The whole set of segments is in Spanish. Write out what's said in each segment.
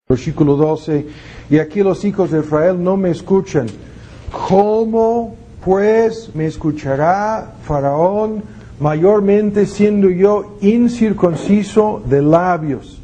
Versículo 12, y aquí los hijos de Israel no me escuchan. ¿Cómo pues me escuchará Faraón, mayormente siendo yo incircunciso de labios?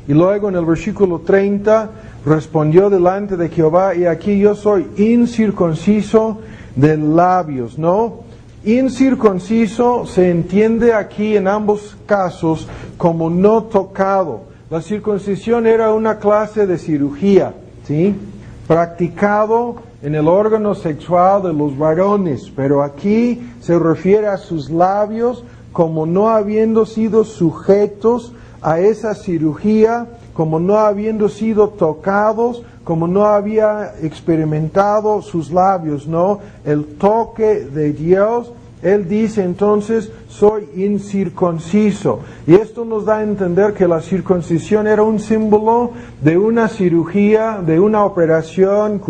Y luego en el versículo 30, respondió delante de Jehová, y aquí yo soy incircunciso de labios, ¿no? Incircunciso se entiende aquí en ambos casos como no tocado. La circuncisión era una clase de cirugía, ¿sí? Practicado en el órgano sexual de los varones, pero aquí se refiere a sus labios como no habiendo sido sujetos a esa cirugía, como no habiendo sido tocados, como no había experimentado sus labios, ¿no? El toque de Dios. Él dice entonces, soy incircunciso. Y esto nos da a entender que la circuncisión era un símbolo de una cirugía, de una operación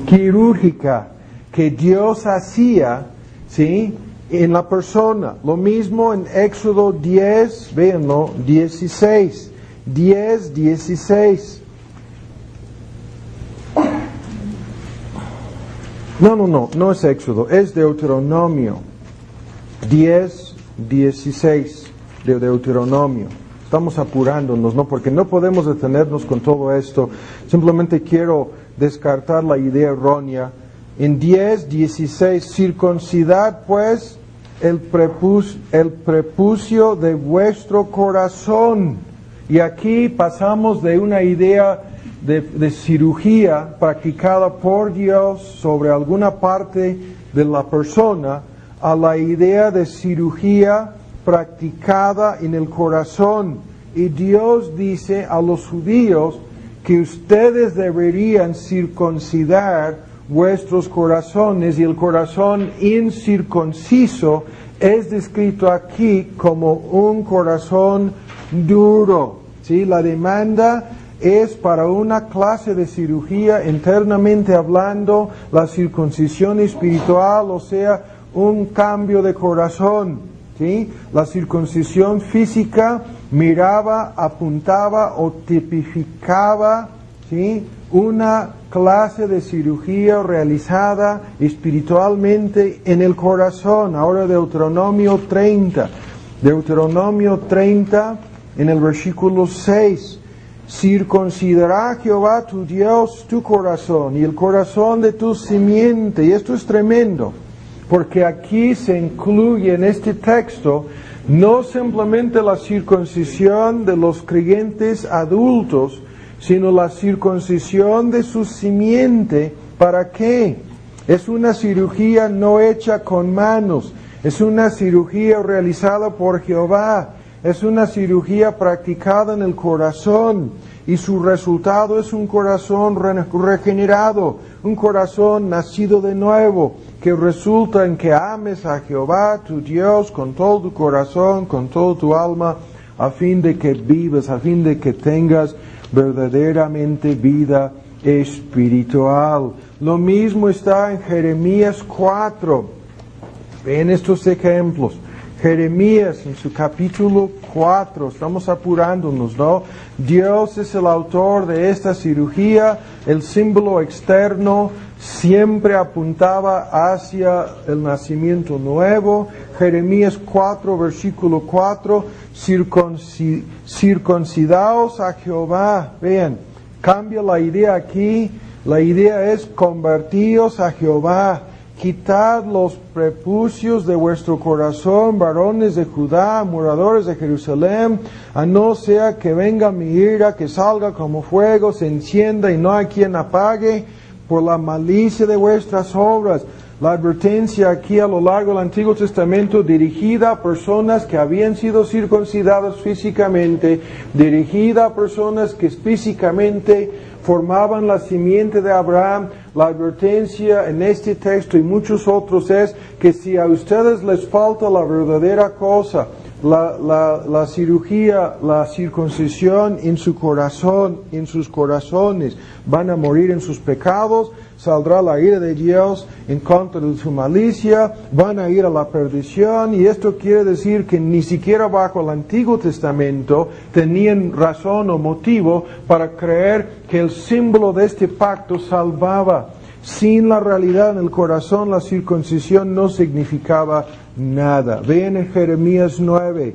quirúrgica que Dios hacía, ¿sí?, en la persona. Lo mismo en Éxodo 10, véanlo, 16. 10:16. No es Éxodo, es Deuteronomio 10:16 de Deuteronomio. Estamos apurándonos, ¿no? Porque no podemos detenernos con todo esto. Simplemente quiero descartar la idea errónea. En 10:16, circuncidad pues el prepucio de vuestro corazón. Y aquí pasamos de una idea de cirugía practicada por Dios sobre alguna parte de la persona a la idea de cirugía practicada en el corazón. Y Dios dice a los judíos que ustedes deberían circuncidar vuestros corazones, y el corazón incircunciso es descrito aquí como un corazón duro, ¿sí? La demanda es para una clase de cirugía internamente hablando, la circuncisión espiritual, o sea, un cambio de corazón, ¿sí? La circuncisión física miraba, apuntaba o tipificaba, ¿sí?, una clase de cirugía realizada espiritualmente en el corazón. Ahora Deuteronomio 30, en el versículo 6. Circuncidará Jehová tu Dios tu corazón y el corazón de tu simiente. Y esto es tremendo, porque aquí se incluye en este texto no simplemente la circuncisión de los creyentes adultos, sino la circuncisión de su simiente. ¿Para qué? Es una cirugía no hecha con manos, es una cirugía realizada por Jehová. Es una cirugía practicada en el corazón, y su resultado es un corazón regenerado, un corazón nacido de nuevo, que resulta en que ames a Jehová tu Dios con todo tu corazón, con toda tu alma, a fin de que vivas, a fin de que tengas verdaderamente vida espiritual. Lo mismo está en Jeremías 4. Ven estos ejemplos. Jeremías en su capítulo 4, estamos apurándonos, ¿no? Dios es el autor de esta cirugía, el símbolo externo siempre apuntaba hacia el nacimiento nuevo. Jeremías 4, versículo 4, circuncidaos a Jehová. Vean, cambia la idea aquí, la idea es convertíos a Jehová. Quitad los prepucios de vuestro corazón, varones de Judá, moradores de Jerusalén, a no sea que venga mi ira, que salga como fuego, se encienda y no hay quien apague por la malicia de vuestras obras. La advertencia aquí a lo largo del Antiguo Testamento dirigida a personas que habían sido circuncidadas físicamente, dirigida a personas que físicamente formaban la simiente de Abraham. La advertencia en este texto y muchos otros es que si a ustedes les falta la verdadera cosa, la cirugía, la circuncisión en su corazón, en sus corazones. Van a morir en sus pecados, saldrá la ira de Dios en contra de su malicia, van a ir a la perdición, y esto quiere decir que ni siquiera bajo el Antiguo Testamento tenían razón o motivo para creer que el símbolo de este pacto salvaba. Sin la realidad en el corazón, la circuncisión no significaba nada. Vean en Jeremías 9,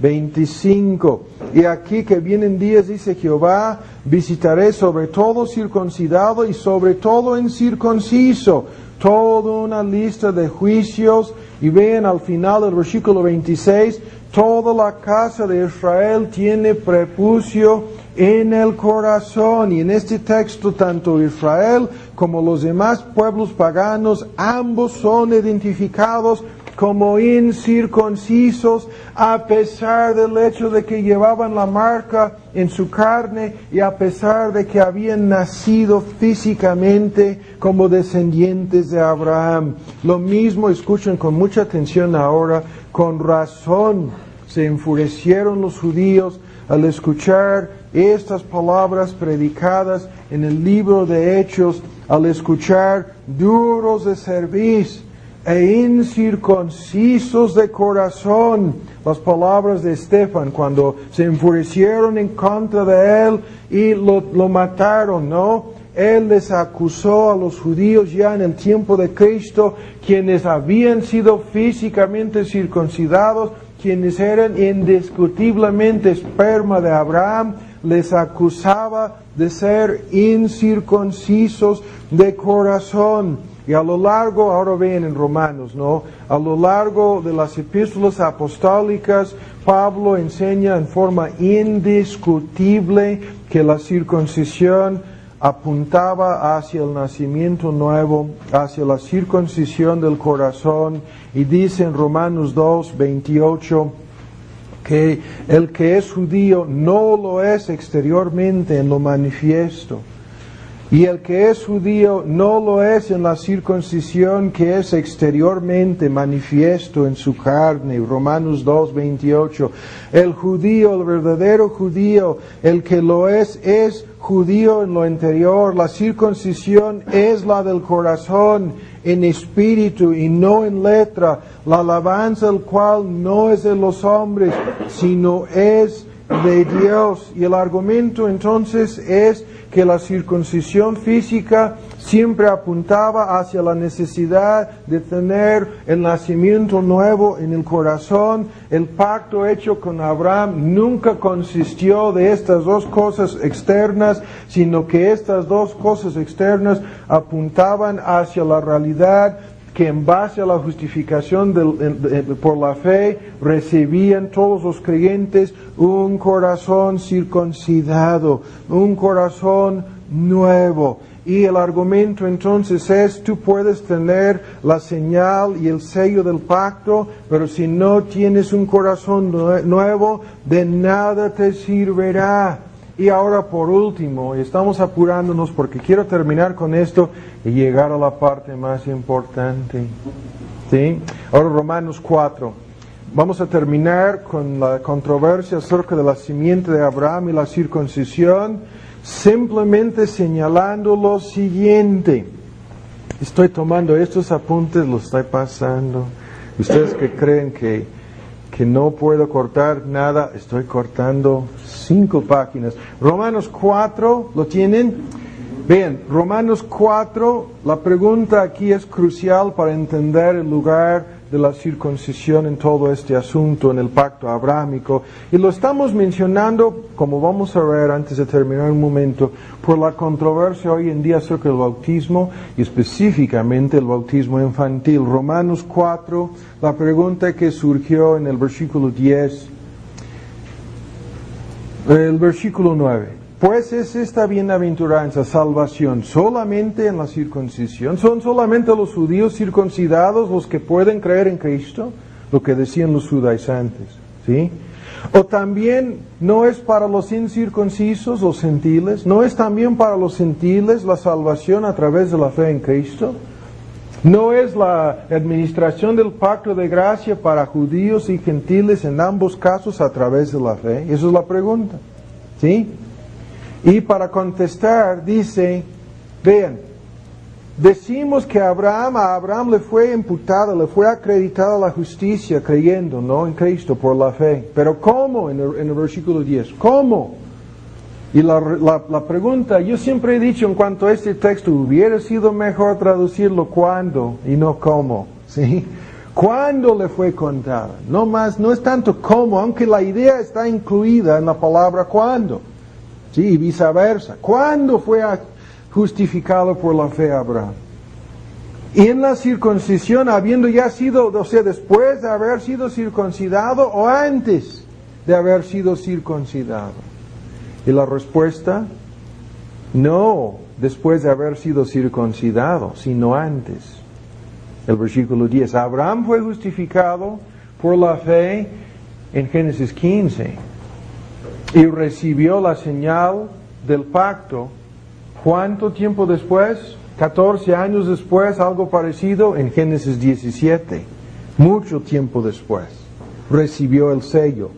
25. Y aquí que vienen días, dice Jehová, visitaré sobre todo circuncidado y sobre todo incircunciso. Toda una lista de juicios. Y vean al final del versículo 26, toda la casa de Israel tiene prepucio en el corazón. Y en este texto, tanto Israel como los demás pueblos paganos, ambos son identificados como incircuncisos, a pesar del hecho de que llevaban la marca en su carne y a pesar de que habían nacido físicamente como descendientes de Abraham. Lo mismo, escuchen con mucha atención ahora, con razón se enfurecieron los judíos al escuchar estas palabras predicadas en el libro de Hechos, al escuchar duros de cerviz e incircuncisos de corazón, las palabras de Esteban cuando se enfurecieron en contra de él y lo mataron, ¿no? Él les acusó a los judíos ya en el tiempo de Cristo, quienes habían sido físicamente circuncidados, quienes eran indiscutiblemente esperma de Abraham, les acusaba de ser incircuncisos de corazón. Y a lo largo, ahora ven en Romanos, ¿no? A lo largo de las epístolas apostólicas, Pablo enseña en forma indiscutible que la circuncisión apuntaba hacia el nacimiento nuevo, hacia la circuncisión del corazón. Y dice en Romanos 2, 28, que el que es judío no lo es exteriormente en lo manifiesto. Y el que es judío no lo es en la circuncisión que es exteriormente manifiesto en su carne. Romanos 2, 28. El judío, el verdadero judío, el que lo es judío en lo interior. La circuncisión es la del corazón, en espíritu y no en letra. La alabanza del cual no es de los hombres, sino es de Dios. Y el argumento entonces es que la circuncisión física siempre apuntaba hacia la necesidad de tener el nacimiento nuevo en el corazón. El pacto hecho con Abraham nunca consistió de estas dos cosas externas, sino que estas dos cosas externas apuntaban hacia la realidad que en base a la justificación por la fe recibían todos los creyentes un corazón circuncidado, un corazón nuevo. Y el argumento entonces es, tú puedes tener la señal y el sello del pacto, pero si no tienes un corazón nuevo, de nada te servirá. Y ahora por último, estamos apurándonos porque quiero terminar con esto y llegar a la parte más importante. ¿Sí? Ahora Romanos 4. Vamos a terminar con la controversia acerca de la simiente de Abraham y la circuncisión, simplemente señalando lo siguiente. Estoy tomando estos apuntes, los estoy pasando. Ustedes que creen que no puedo cortar nada, estoy cortando 5 páginas. Romanos 4, ¿lo tienen? Bien, Romanos 4, la pregunta aquí es crucial para entender el lugar de la circuncisión en todo este asunto, en el pacto abrahámico. Y lo estamos mencionando, como vamos a ver antes de terminar un momento, por la controversia hoy en día acerca del bautismo y específicamente el bautismo infantil. Romanos 4, la pregunta que surgió en el versículo 10, el versículo 9. Pues es esta bienaventuranza, salvación, solamente en la circuncisión. ¿Son solamente los judíos circuncidados los que pueden creer en Cristo? Lo que decían los judaizantes, ¿sí? O también no es para los incircuncisos, los gentiles, no es también para los gentiles la salvación a través de la fe en Cristo. ¿No es la administración del pacto de gracia para judíos y gentiles en ambos casos a través de la fe? Esa es la pregunta. ¿Sí? Y para contestar dice, vean, decimos que a Abraham le fue imputada, le fue acreditada la justicia creyendo, ¿no? En Cristo por la fe. Pero ¿cómo? En el versículo 10. ¿Cómo? Y la pregunta, yo siempre he dicho en cuanto a este texto, hubiera sido mejor traducirlo cuándo y no cómo. ¿Sí? ¿Cuándo le fue contada? No más, no es tanto cómo, aunque la idea está incluida en la palabra cuándo. ¿Sí? Y viceversa. ¿Cuándo fue justificado por la fe Abraham? Y en la circuncisión, habiendo ya sido, o sea, después de haber sido circuncidado o antes de haber sido circuncidado. Y la respuesta, no después de haber sido circuncidado, sino antes. El versículo 10, Abraham fue justificado por la fe en Génesis 15 y recibió la señal del pacto. ¿Cuánto tiempo después? 14 años después, algo parecido, en Génesis 17. Mucho tiempo después, recibió el sello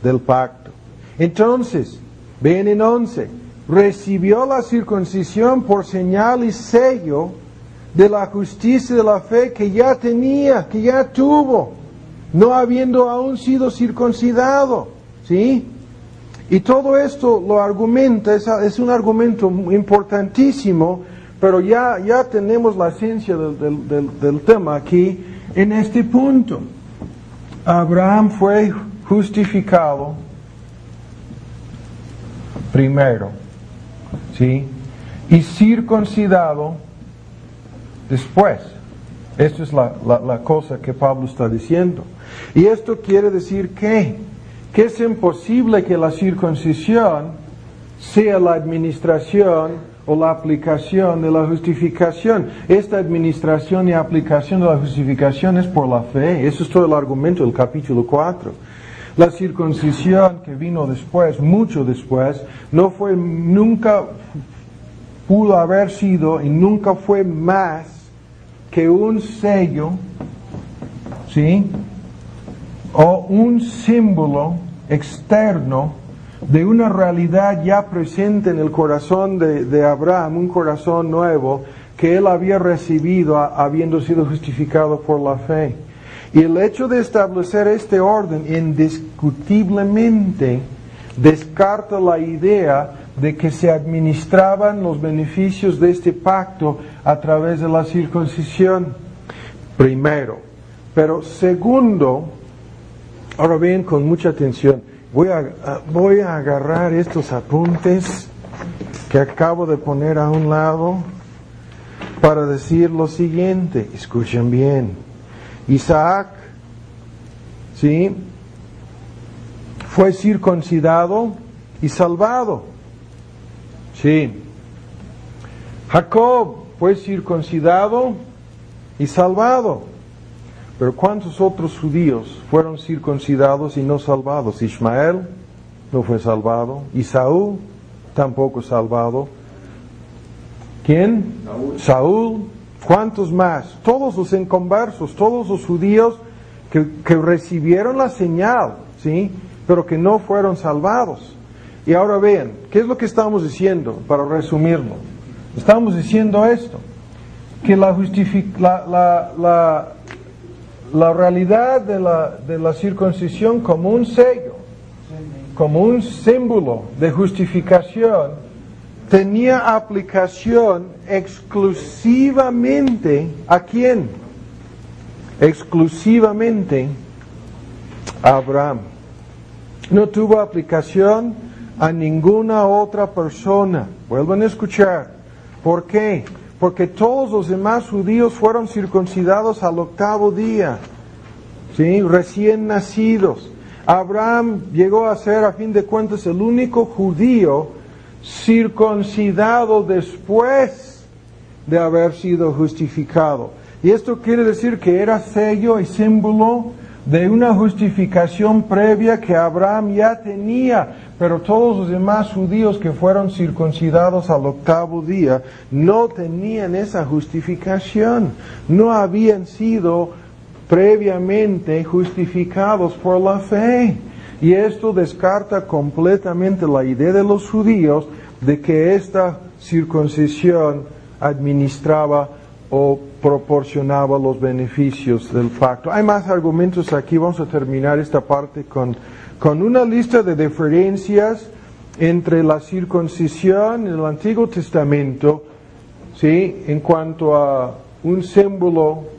del pacto. Entonces, ven en 11, recibió la circuncisión por señal y sello de la justicia de la fe que ya tenía, que ya tuvo, no habiendo aún sido circuncidado. ¿Sí? Y todo esto lo argumenta, es un argumento importantísimo, pero ya tenemos la esencia del tema aquí en este punto. Abraham fue justificado primero, ¿sí? Y circuncidado después. Esto es la cosa que Pablo está diciendo. Y esto quiere decir que es imposible que la circuncisión sea la administración o la aplicación de la justificación. Esta administración y aplicación de la justificación es por la fe. Eso es todo el argumento del capítulo 4. La circuncisión que vino después, mucho después, nunca pudo haber sido y nunca fue más que un sello, ¿sí? O un símbolo externo de una realidad ya presente en el corazón de Abraham, un corazón nuevo que él había recibido habiendo sido justificado por la fe. Y el hecho de establecer este orden indiscutiblemente descarta la idea de que se administraban los beneficios de este pacto a través de la circuncisión, primero. Pero segundo, ahora bien, con mucha atención, voy a agarrar estos apuntes que acabo de poner a un lado para decir lo siguiente. Escuchen bien. Isaac, ¿sí?, fue circuncidado y salvado. Sí. Jacob fue circuncidado y salvado. Pero ¿cuántos otros judíos fueron circuncidados y no salvados? Ismael no fue salvado. Esaú tampoco salvado. ¿Quién? Saúl. ¿Cuántos más? Todos los inconversos, todos los judíos que recibieron la señal, ¿sí?, pero que no fueron salvados. Y ahora vean, ¿qué es lo que estamos diciendo para resumirlo? Estamos diciendo esto, que la realidad de la circuncisión como un sello, como un símbolo de justificación, tenía aplicación exclusivamente ¿a quién? Exclusivamente a Abraham. No tuvo aplicación a ninguna otra persona. Vuelvan a escuchar. ¿Por qué? Porque todos los demás judíos fueron circuncidados al 8º día, ¿sí?, recién nacidos. Abraham llegó a ser, a fin de cuentas, el único judío circuncidado después de haber sido justificado. Y esto quiere decir que era sello y símbolo de una justificación previa que Abraham ya tenía, pero todos los demás judíos que fueron circuncidados al 8º día no tenían esa justificación, no habían sido previamente justificados por la fe. Y esto descarta completamente la idea de los judíos de que esta circuncisión administraba o proporcionaba los beneficios del pacto. Hay más argumentos aquí, vamos a terminar esta parte con una lista de diferencias entre la circuncisión en el Antiguo Testamento, ¿sí?, en cuanto a un símbolo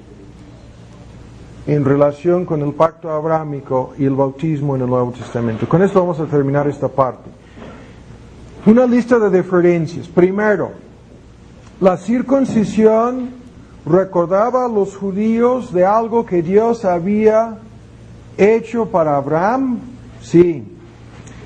en relación con el pacto abrámico y el bautismo en el Nuevo Testamento. Con esto vamos a terminar esta parte. Una lista de diferencias. Primero, la circuncisión recordaba a los judíos de algo que Dios había hecho para Abraham, sí.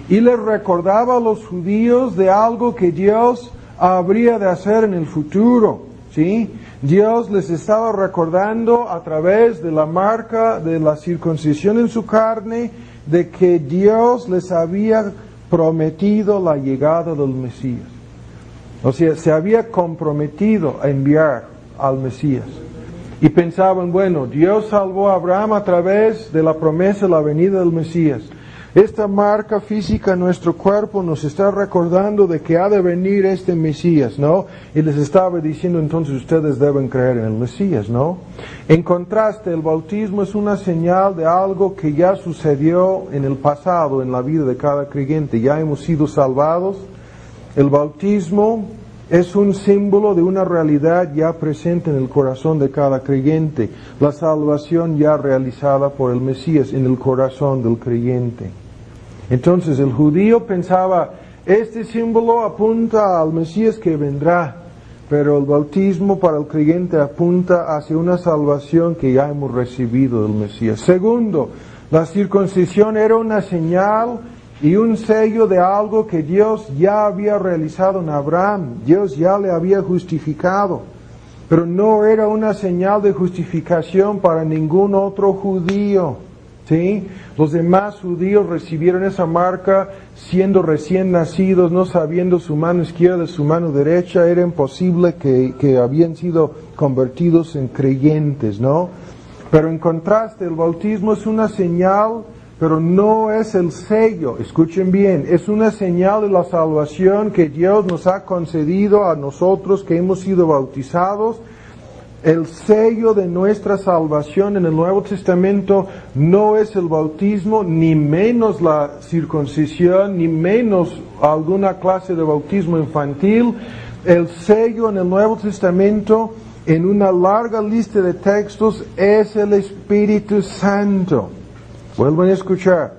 Y les recordaba a los judíos de algo que Dios habría de hacer en el futuro, sí. Dios les estaba recordando a través de la marca de la circuncisión en su carne de que Dios les había prometido la llegada del Mesías. O sea, se había comprometido a enviar al Mesías. Y pensaban, bueno, Dios salvó a Abraham a través de la promesa de la venida del Mesías. Esta marca física en nuestro cuerpo nos está recordando de que ha de venir este Mesías, ¿no? Y les estaba diciendo, entonces ustedes deben creer en el Mesías, ¿no? En contraste, el bautismo es una señal de algo que ya sucedió en el pasado, en la vida de cada creyente. Ya hemos sido salvados. El bautismo es un símbolo de una realidad ya presente en el corazón de cada creyente. La salvación ya realizada por el Mesías en el corazón del creyente. Entonces el judío pensaba, este símbolo apunta al Mesías que vendrá, pero el bautismo para el creyente apunta hacia una salvación que ya hemos recibido del Mesías. Segundo, la circuncisión era una señal y un sello de algo que Dios ya había realizado en Abraham. Dios ya le había justificado, pero no era una señal de justificación para ningún otro judío, ¿sí? Los demás judíos recibieron esa marca siendo recién nacidos, no sabiendo su mano izquierda de su mano derecha. Era imposible que habían sido convertidos en creyentes, ¿no? Pero en contraste, el bautismo es una señal, pero no es el sello. Escuchen bien, es una señal de la salvación que Dios nos ha concedido a nosotros que hemos sido bautizados. El sello de nuestra salvación en el Nuevo Testamento no es el bautismo, ni menos la circuncisión, ni menos alguna clase de bautismo infantil. El sello en el Nuevo Testamento, en una larga lista de textos, es el Espíritu Santo. Vuelvan a escuchar.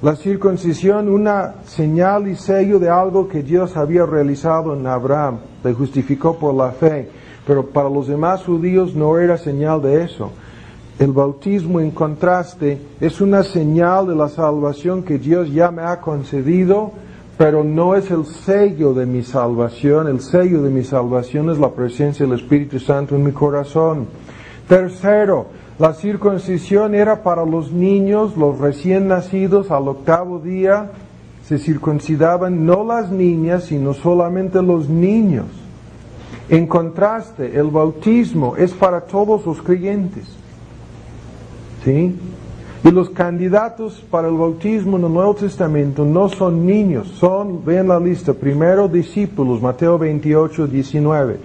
La circuncisión, una señal y sello de algo que Dios había realizado en Abraham, le justificó por la fe. Pero para los demás judíos no era señal de eso. El bautismo, en contraste, es una señal de la salvación que Dios ya me ha concedido, pero no es el sello de mi salvación. El sello de mi salvación es la presencia del Espíritu Santo en mi corazón. Tercero, la circuncisión era para los niños, los recién nacidos. Al 8º día se circuncidaban no las niñas, sino solamente los niños. En contraste, el bautismo es para todos los creyentes, ¿sí? Y los candidatos para el bautismo en el Nuevo Testamento no son niños, son, vean la lista, primero discípulos, Mateo 28, 19.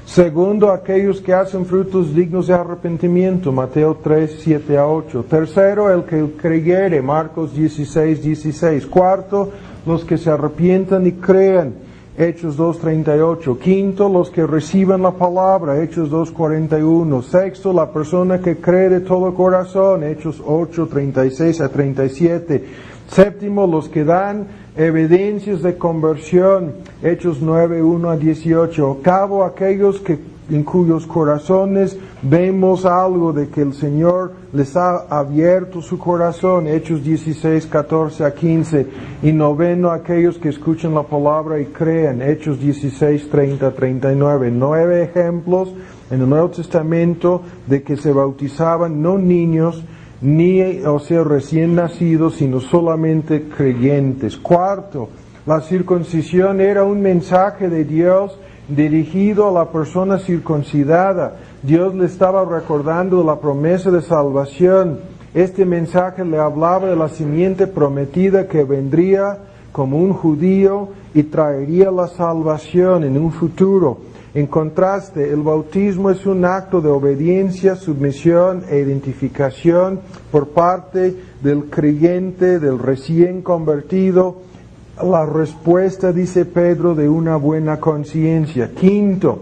Segundo, aquellos que hacen frutos dignos de arrepentimiento, Mateo 3, 7 a 8. Tercero, el que creyere, Marcos 16, 16. Cuarto, los que se arrepientan y crean, Hechos 2:38. Quinto, los que reciban la palabra, Hechos 2:41. Sexto, la persona que cree de todo corazón, Hechos 8:36 a 37. Séptimo, los que dan evidencias de conversión, Hechos 9:1 a 18. Octavo, aquellos en cuyos corazones vemos algo de que el Señor les ha abierto su corazón, Hechos 16:14 a 15. Y noveno, aquellos que escuchan la palabra y creen, Hechos 16:30 a 39. 9 ejemplos en el Nuevo Testamento de que se bautizaban no niños, recién nacidos, sino solamente creyentes. Cuarto, la circuncisión era un mensaje de Dios dirigido a la persona circuncidada. Dios le estaba recordando la promesa de salvación. Este mensaje le hablaba de la simiente prometida que vendría como un judío y traería la salvación en un futuro. En contraste, el bautismo es un acto de obediencia, sumisión e identificación por parte del creyente, del recién convertido. La respuesta, dice Pedro, de una buena conciencia. Quinto,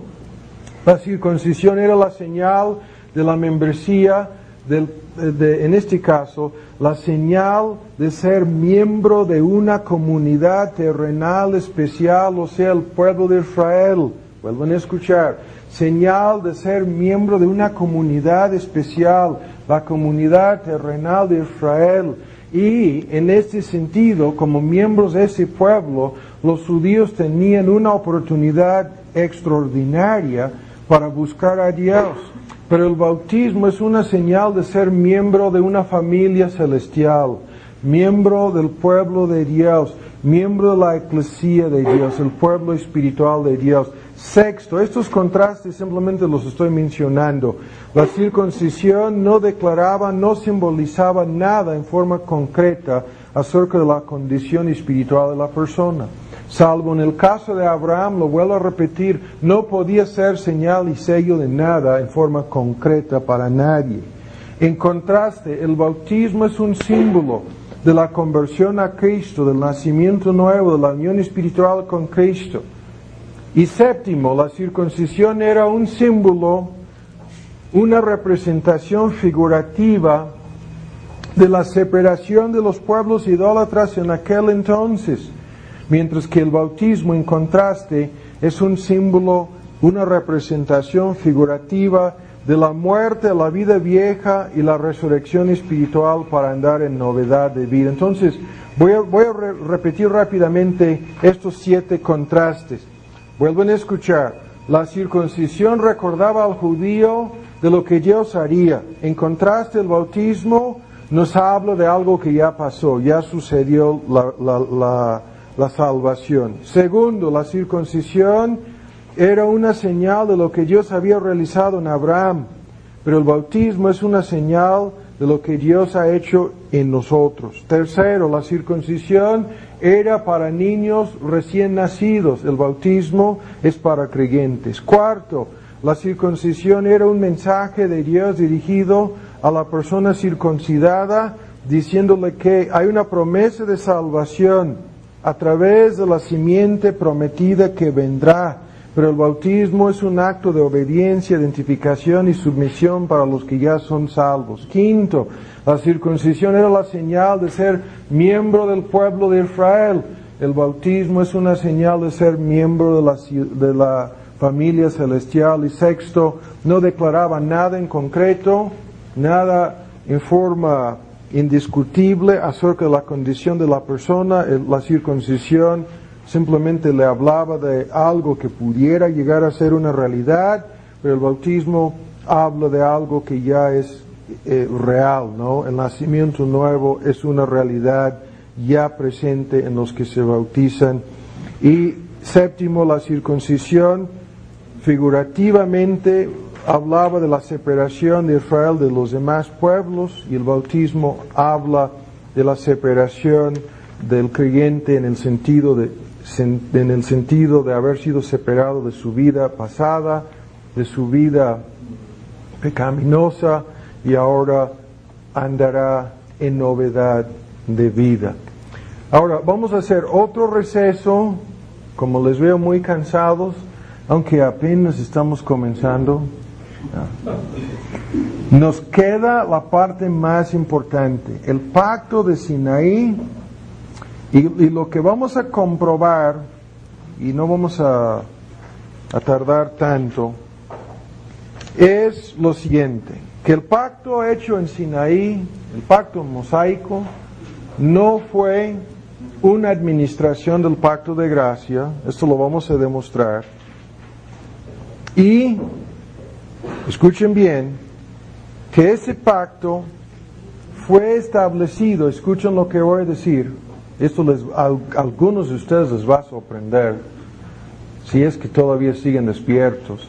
la circuncisión era la señal de la membresía, en este caso, la señal de ser miembro de una comunidad terrenal especial, o sea, el pueblo de Israel. Vuelvan a escuchar. Señal de ser miembro de una comunidad especial, la comunidad terrenal de Israel. Y en este sentido, como miembros de ese pueblo, los judíos tenían una oportunidad extraordinaria para buscar a Dios. Pero el bautismo es una señal de ser miembro de una familia celestial, miembro del pueblo de Dios, miembro de la eclesía de Dios, el pueblo espiritual de Dios. Sexto, estos contrastes simplemente los estoy mencionando. La circuncisión no declaraba, no simbolizaba nada en forma concreta acerca de la condición espiritual de la persona. Salvo en el caso de Abraham, lo vuelvo a repetir, no podía ser señal y sello de nada en forma concreta para nadie. En contraste, el bautismo es un símbolo de la conversión a Cristo, del nacimiento nuevo, de la unión espiritual con Cristo. Y séptimo, la circuncisión era un símbolo, una representación figurativa de la separación de los pueblos idólatras en aquel entonces, mientras que el bautismo, en contraste, es un símbolo, una representación figurativa de la muerte, la vida vieja y la resurrección espiritual para andar en novedad de vida. Entonces, voy a repetir rápidamente estos 7 contrastes. Vuelven a escuchar. La circuncisión recordaba al judío de lo que Dios haría. En contraste, el bautismo nos habla de algo que ya pasó, ya sucedió la salvación. Segundo, la circuncisión era una señal de lo que Dios había realizado en Abraham, pero el bautismo es una señal de lo que Dios ha hecho en nosotros. Tercero, la circuncisión era para niños recién nacidos, el bautismo es para creyentes. Cuarto, la circuncisión era un mensaje de Dios dirigido a la persona circuncidada, diciéndole que hay una promesa de salvación a través de la simiente prometida que vendrá. Pero el bautismo es un acto de obediencia, identificación y sumisión para los que ya son salvos. Quinto, la circuncisión era la señal de ser miembro del pueblo de Israel. El bautismo es una señal de ser miembro de la familia celestial. Y sexto, no declaraba nada en concreto, nada en forma indiscutible acerca de la condición de la persona. La circuncisión simplemente le hablaba de algo que pudiera llegar a ser una realidad, pero el bautismo habla de algo que ya es real, ¿no? El nacimiento nuevo es una realidad ya presente en los que se bautizan. Y séptimo, la circuncisión figurativamente hablaba de la separación de Israel de los demás pueblos, y el bautismo habla de la separación del creyente en el sentido de haber sido separado de su vida pasada, de su vida pecaminosa, y ahora andará en novedad de vida. Ahora vamos a hacer otro receso, como les veo muy cansados, aunque apenas estamos comenzando. Nos queda la parte más importante, el pacto de Sinaí. Y lo que vamos a comprobar, y no vamos a tardar tanto, es lo siguiente, que el pacto hecho en Sinaí, el pacto mosaico, no fue una administración del pacto de gracia. Esto lo vamos a demostrar. Y, escuchen bien, que ese pacto fue establecido, escuchen lo que voy a decir, esto a algunos de ustedes les va a sorprender, si es que todavía siguen despiertos,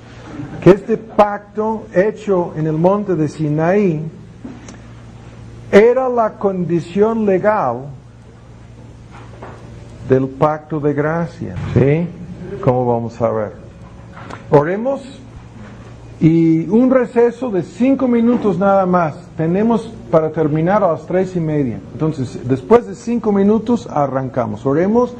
que este pacto hecho en el monte de Sinaí era la condición legal del pacto de gracia. ¿Sí? ¿Cómo vamos a ver? Oremos y un receso de 5 minutos nada más. Tenemos para terminar a las 3:30. Entonces, después de 5 minutos arrancamos. Oremos.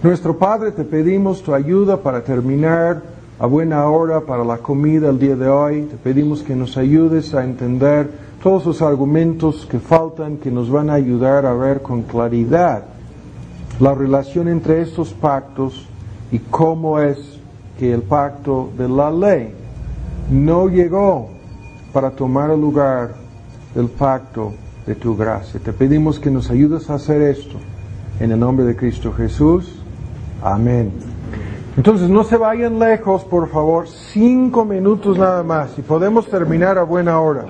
Nuestro Padre, te pedimos tu ayuda para terminar a buena hora para la comida el día de hoy. Te pedimos que nos ayudes a entender todos los argumentos que faltan, que nos van a ayudar a ver con claridad la relación entre estos pactos y cómo es que el pacto de la ley no llegó para tomar el lugar del pacto de tu gracia. Te pedimos que nos ayudes a hacer esto en el nombre de Cristo Jesús. Amén. Entonces no se vayan lejos, por favor, 5 minutos nada más y podemos terminar a buena hora.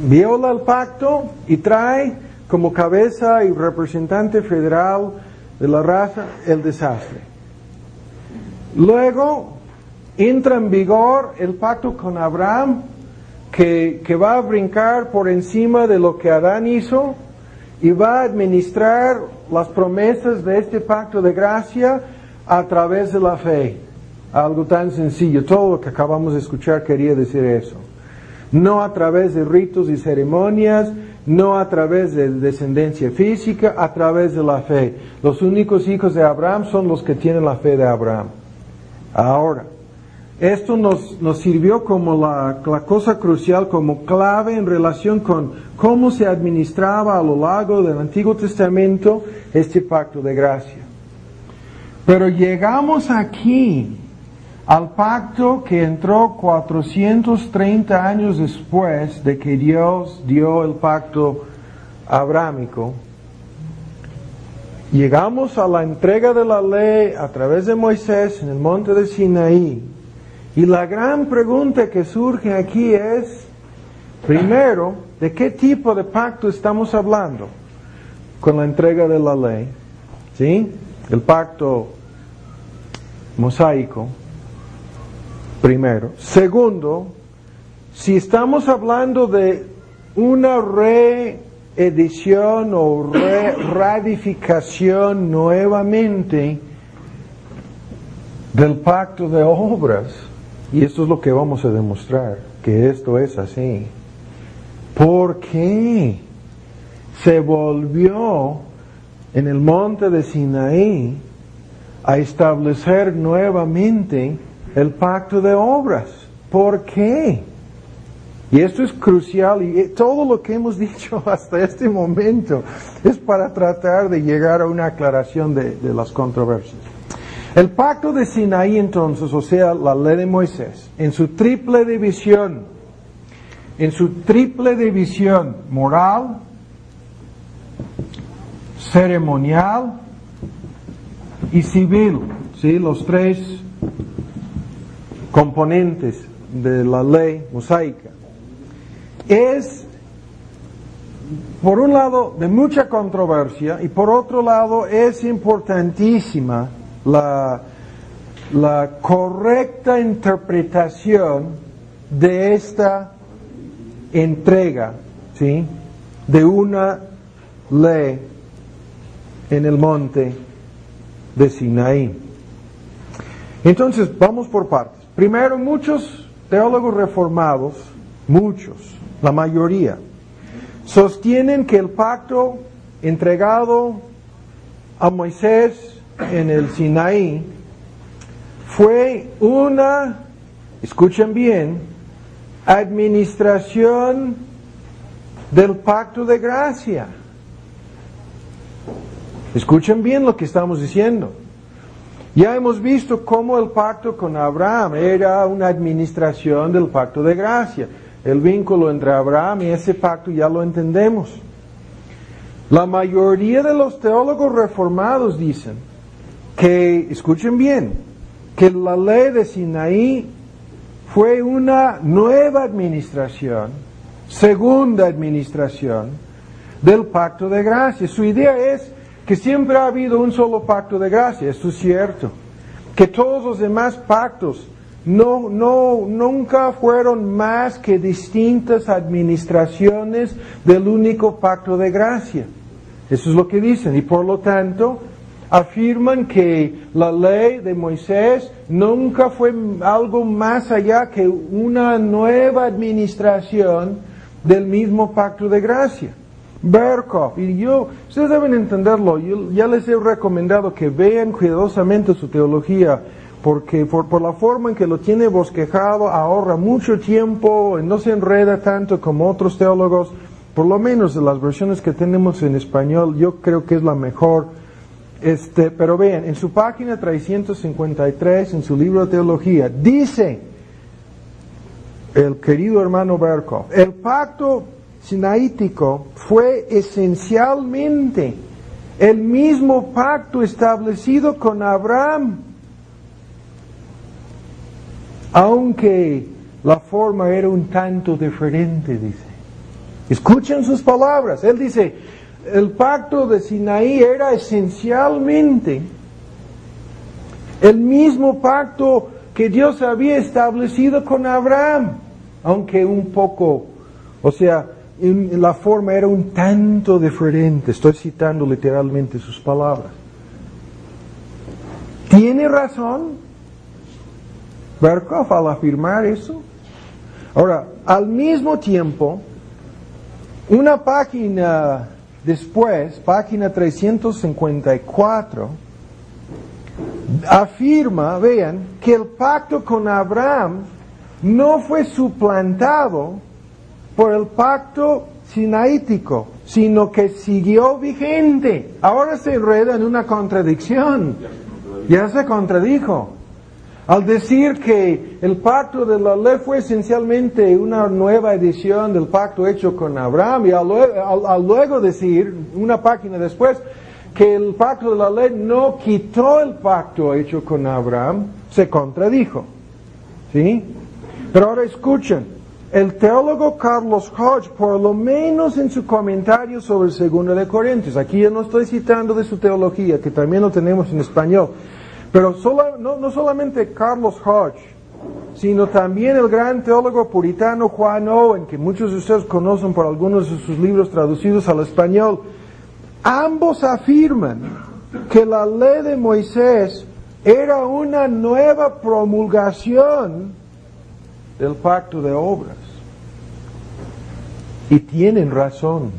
Viola el pacto y trae como cabeza y representante federal de la raza el desastre. Luego entra en vigor el pacto con Abraham que va a brincar por encima de lo que Adán hizo y va a administrar las promesas de este pacto de gracia a través de la fe. Algo tan sencillo, todo lo que acabamos de escuchar quería decir eso. No a través de ritos y ceremonias, no a través de descendencia física, a través de la fe. Los únicos hijos de Abraham son los que tienen la fe de Abraham. Ahora, esto nos sirvió como la cosa crucial, como clave en relación con cómo se administraba a lo largo del Antiguo Testamento este pacto de gracia. Pero llegamos aquí al pacto que entró 430 años después de que Dios dio el pacto abrámico. Llegamos a la entrega de la ley a través de Moisés en el monte de Sinaí. Y la gran pregunta que surge aquí es, primero, ¿de qué tipo de pacto estamos hablando con la entrega de la ley? ¿Sí? El pacto mosaico, primero. Segundo, si estamos hablando de una reedición o ratificación nuevamente del pacto de obras, y esto es lo que vamos a demostrar, que esto es así. ¿Por qué se volvió en el monte de Sinaí a establecer nuevamente el pacto de obras? ¿Por qué? Y esto es crucial y todo lo que hemos dicho hasta este momento es para tratar de llegar a una aclaración de las controversias. El pacto de Sinaí entonces, o sea, la ley de Moisés, en su triple división moral, ceremonial y civil, ¿sí? Los 3 componentes de la ley mosaica, es, por un lado, de mucha controversia y por otro lado es importantísima la correcta interpretación de esta entrega, ¿sí?, de una ley en el monte de Sinaí. Entonces, vamos por partes. Primero, muchos teólogos reformados, la mayoría, sostienen que el pacto entregado a Moisés en el Sinaí fue una, escuchen bien, administración del pacto de gracia. Escuchen bien lo que estamos diciendo. Ya hemos visto cómo el pacto con Abraham era una administración del pacto de gracia. El vínculo entre Abraham y ese pacto ya lo entendemos. La mayoría de los teólogos reformados dicen que, escuchen bien, que la ley de Sinaí fue una nueva administración, segunda administración del pacto de gracia. Su idea es que siempre ha habido un solo pacto de gracia, esto es cierto. Que todos los demás pactos nunca fueron más que distintas administraciones del único pacto de gracia. Eso es lo que dicen, y por lo tanto afirman que la ley de Moisés nunca fue algo más allá que una nueva administración del mismo pacto de gracia. Berkhof, y ustedes deben entenderlo, yo ya les he recomendado que vean cuidadosamente su teología, porque por la forma en que lo tiene bosquejado ahorra mucho tiempo, no se enreda tanto como otros teólogos, por lo menos de las versiones que tenemos en español, yo creo que es la mejor. Pero vean, en su página 353, en su libro de teología, dice el querido hermano Berkhof, el pacto sinaítico fue esencialmente el mismo pacto establecido con Abraham, aunque la forma era un tanto diferente, dice. Escuchen sus palabras. Él dice, el pacto de Sinaí era esencialmente el mismo pacto que Dios había establecido con Abraham, aunque un poco, la forma era un tanto diferente. Estoy citando literalmente sus palabras. ¿Tiene razón Berkhof al afirmar eso? Ahora, al mismo tiempo, una página después, página 354, afirma, vean, que el pacto con Abraham no fue suplantado por el pacto sinaítico, sino que siguió vigente. Ahora se enreda en una contradicción. Ya se contradijo. Al decir que el pacto de la ley fue esencialmente una nueva edición del pacto hecho con Abraham, y al luego decir, una página después, que el pacto de la ley no quitó el pacto hecho con Abraham, se contradijo. ¿Sí? Pero ahora escuchen, el teólogo Carlos Hodge, por lo menos en su comentario sobre el 2 de Corintios, aquí yo no estoy citando de su teología, que también lo tenemos en español, pero no solamente Carlos Hodge, sino también el gran teólogo puritano Juan Owen, que muchos de ustedes conocen por algunos de sus libros traducidos al español, ambos afirman que la ley de Moisés era una nueva promulgación del pacto de obras. Y tienen razón.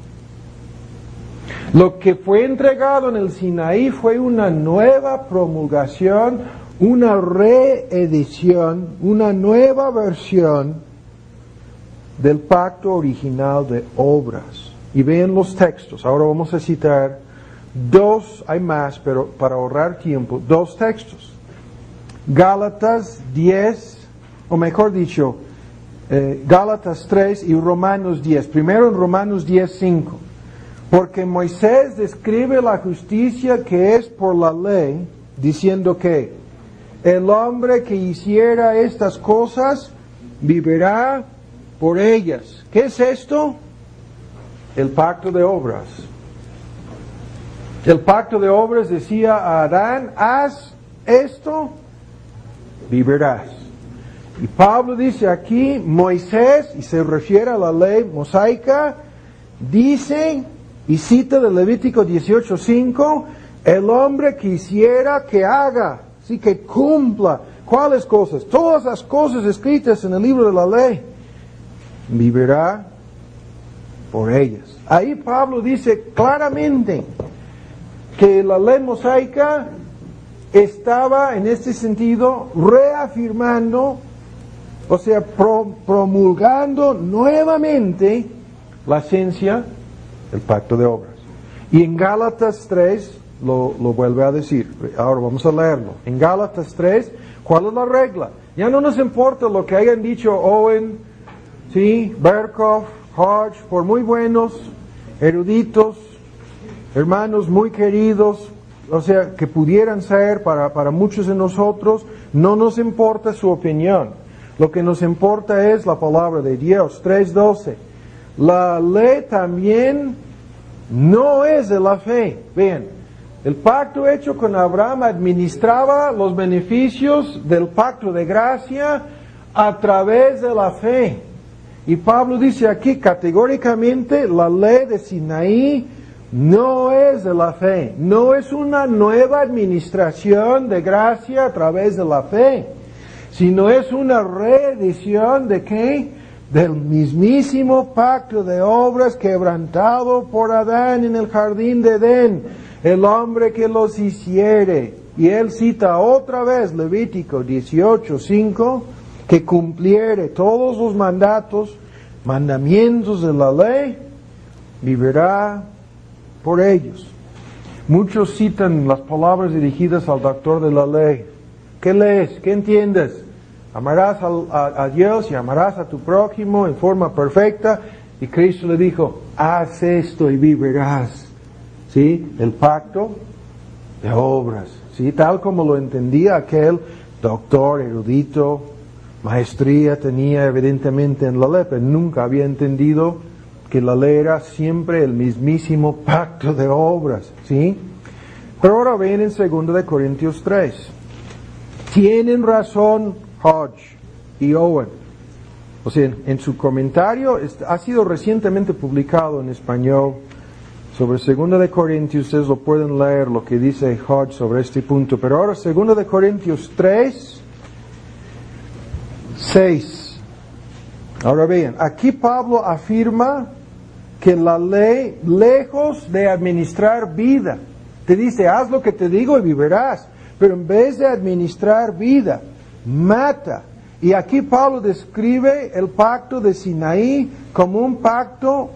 Lo que fue entregado en el Sinaí fue una nueva promulgación, una reedición, una nueva versión del pacto original de obras. Y vean los textos. Ahora vamos a citar dos, hay más, pero para ahorrar tiempo, dos textos. Gálatas 10, o mejor dicho, Gálatas 3 y Romanos 10. Primero en Romanos 10, 5. Porque Moisés describe la justicia que es por la ley, diciendo que el hombre que hiciera estas cosas vivirá por ellas. ¿Qué es esto? El pacto de obras. El pacto de obras decía a Adán, haz esto, vivirás. Y Pablo dice aquí, Moisés, y se refiere a la ley mosaica, dice, y cita de Levítico 18:5, el hombre quisiera que haga, sí, que cumpla. ¿Cuáles cosas? Todas las cosas escritas en el libro de la ley. Vivirá por ellas. Ahí Pablo dice claramente que la ley mosaica estaba en este sentido reafirmando, promulgando nuevamente la esencia del pacto de obras. Y en Gálatas 3 lo vuelve a decir. Ahora vamos a leerlo. En Gálatas 3, ¿cuál es la regla? Ya no nos importa lo que hayan dicho Owen, ¿sí? Berkhof, Hodge, por muy buenos, eruditos, hermanos muy queridos, que pudieran ser para muchos de nosotros, no nos importa su opinión. Lo que nos importa es la palabra de Dios. 3:12. La ley también no es de la fe. Vean, el pacto hecho con Abraham administraba los beneficios del pacto de gracia a través de la fe. Y Pablo dice aquí categóricamente, la ley de Sinaí no es de la fe, no es una nueva administración de gracia a través de la fe, sino es una reedición de ¿qué? Del mismísimo pacto de obras quebrantado por Adán en el jardín de Edén, el hombre que los hiciere. Y él cita otra vez Levítico 18:5, que cumpliere todos los mandamientos de la ley, vivirá por ellos. Muchos citan las palabras dirigidas al doctor de la ley. ¿Qué lees? ¿Qué entiendes? Amarás a Dios y amarás a tu prójimo en forma perfecta. Y Cristo le dijo, haz esto y vivirás. ¿Sí? El pacto de obras. ¿Sí? Tal como lo entendía aquel doctor erudito, maestría tenía evidentemente en la ley, pero nunca había entendido que la ley era siempre el mismísimo pacto de obras, ¿sí? Pero ahora ven en 2 Corintios 3. Tienen razón Hodge y Owen. O sea, en su comentario, ha sido recientemente publicado en español sobre 2 Corintios, ustedes lo pueden leer, lo que dice Hodge sobre este punto. Pero ahora 2 Corintios 3, 6. Ahora vean, aquí Pablo afirma que la ley, lejos de administrar vida, te dice, haz lo que te digo y vivirás, pero en vez de administrar vida, mata. Y aquí Pablo describe el pacto de Sinaí como un pacto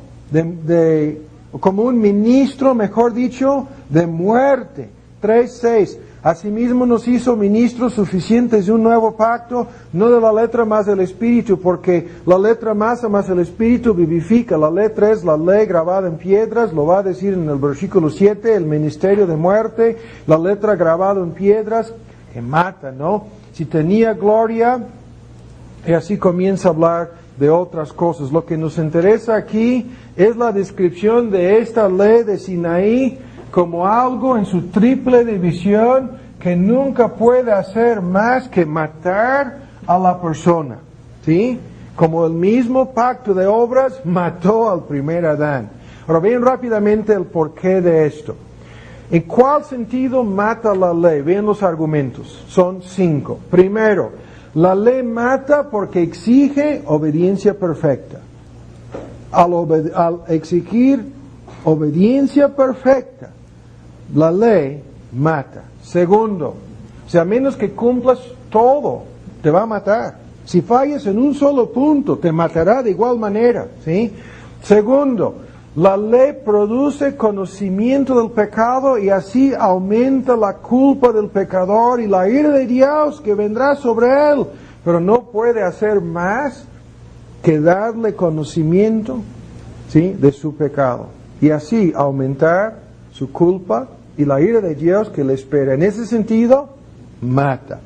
como un ministro, mejor dicho, de muerte. 3:6. Asimismo nos hizo ministros suficientes de un nuevo pacto, no de la letra más del Espíritu, porque la letra más el Espíritu vivifica. La letra es la ley grabada en piedras, lo va a decir en el versículo 7, el ministerio de muerte, la letra grabada en piedras que mata, ¿no? Si tenía gloria, y así comienza a hablar de otras cosas. Lo que nos interesa aquí es la descripción de esta ley de Sinaí como algo en su triple división que nunca puede hacer más que matar a la persona, ¿sí? Como el mismo pacto de obras mató al primer Adán. Ahora vean rápidamente el porqué de esto. ¿En cuál sentido mata la ley? Vean los argumentos. Son 5. Primero, la ley mata porque exige obediencia perfecta. Al exigir obediencia perfecta, la ley mata. Segundo, si a menos que cumplas todo, te va a matar. Si fallas en un solo punto, te matará de igual manera, ¿sí? Segundo, la ley produce conocimiento del pecado y así aumenta la culpa del pecador y la ira de Dios que vendrá sobre él. Pero no puede hacer más que darle conocimiento, ¿sí?, de su pecado. Y así aumentar su culpa y la ira de Dios que le espera. En ese sentido, mata.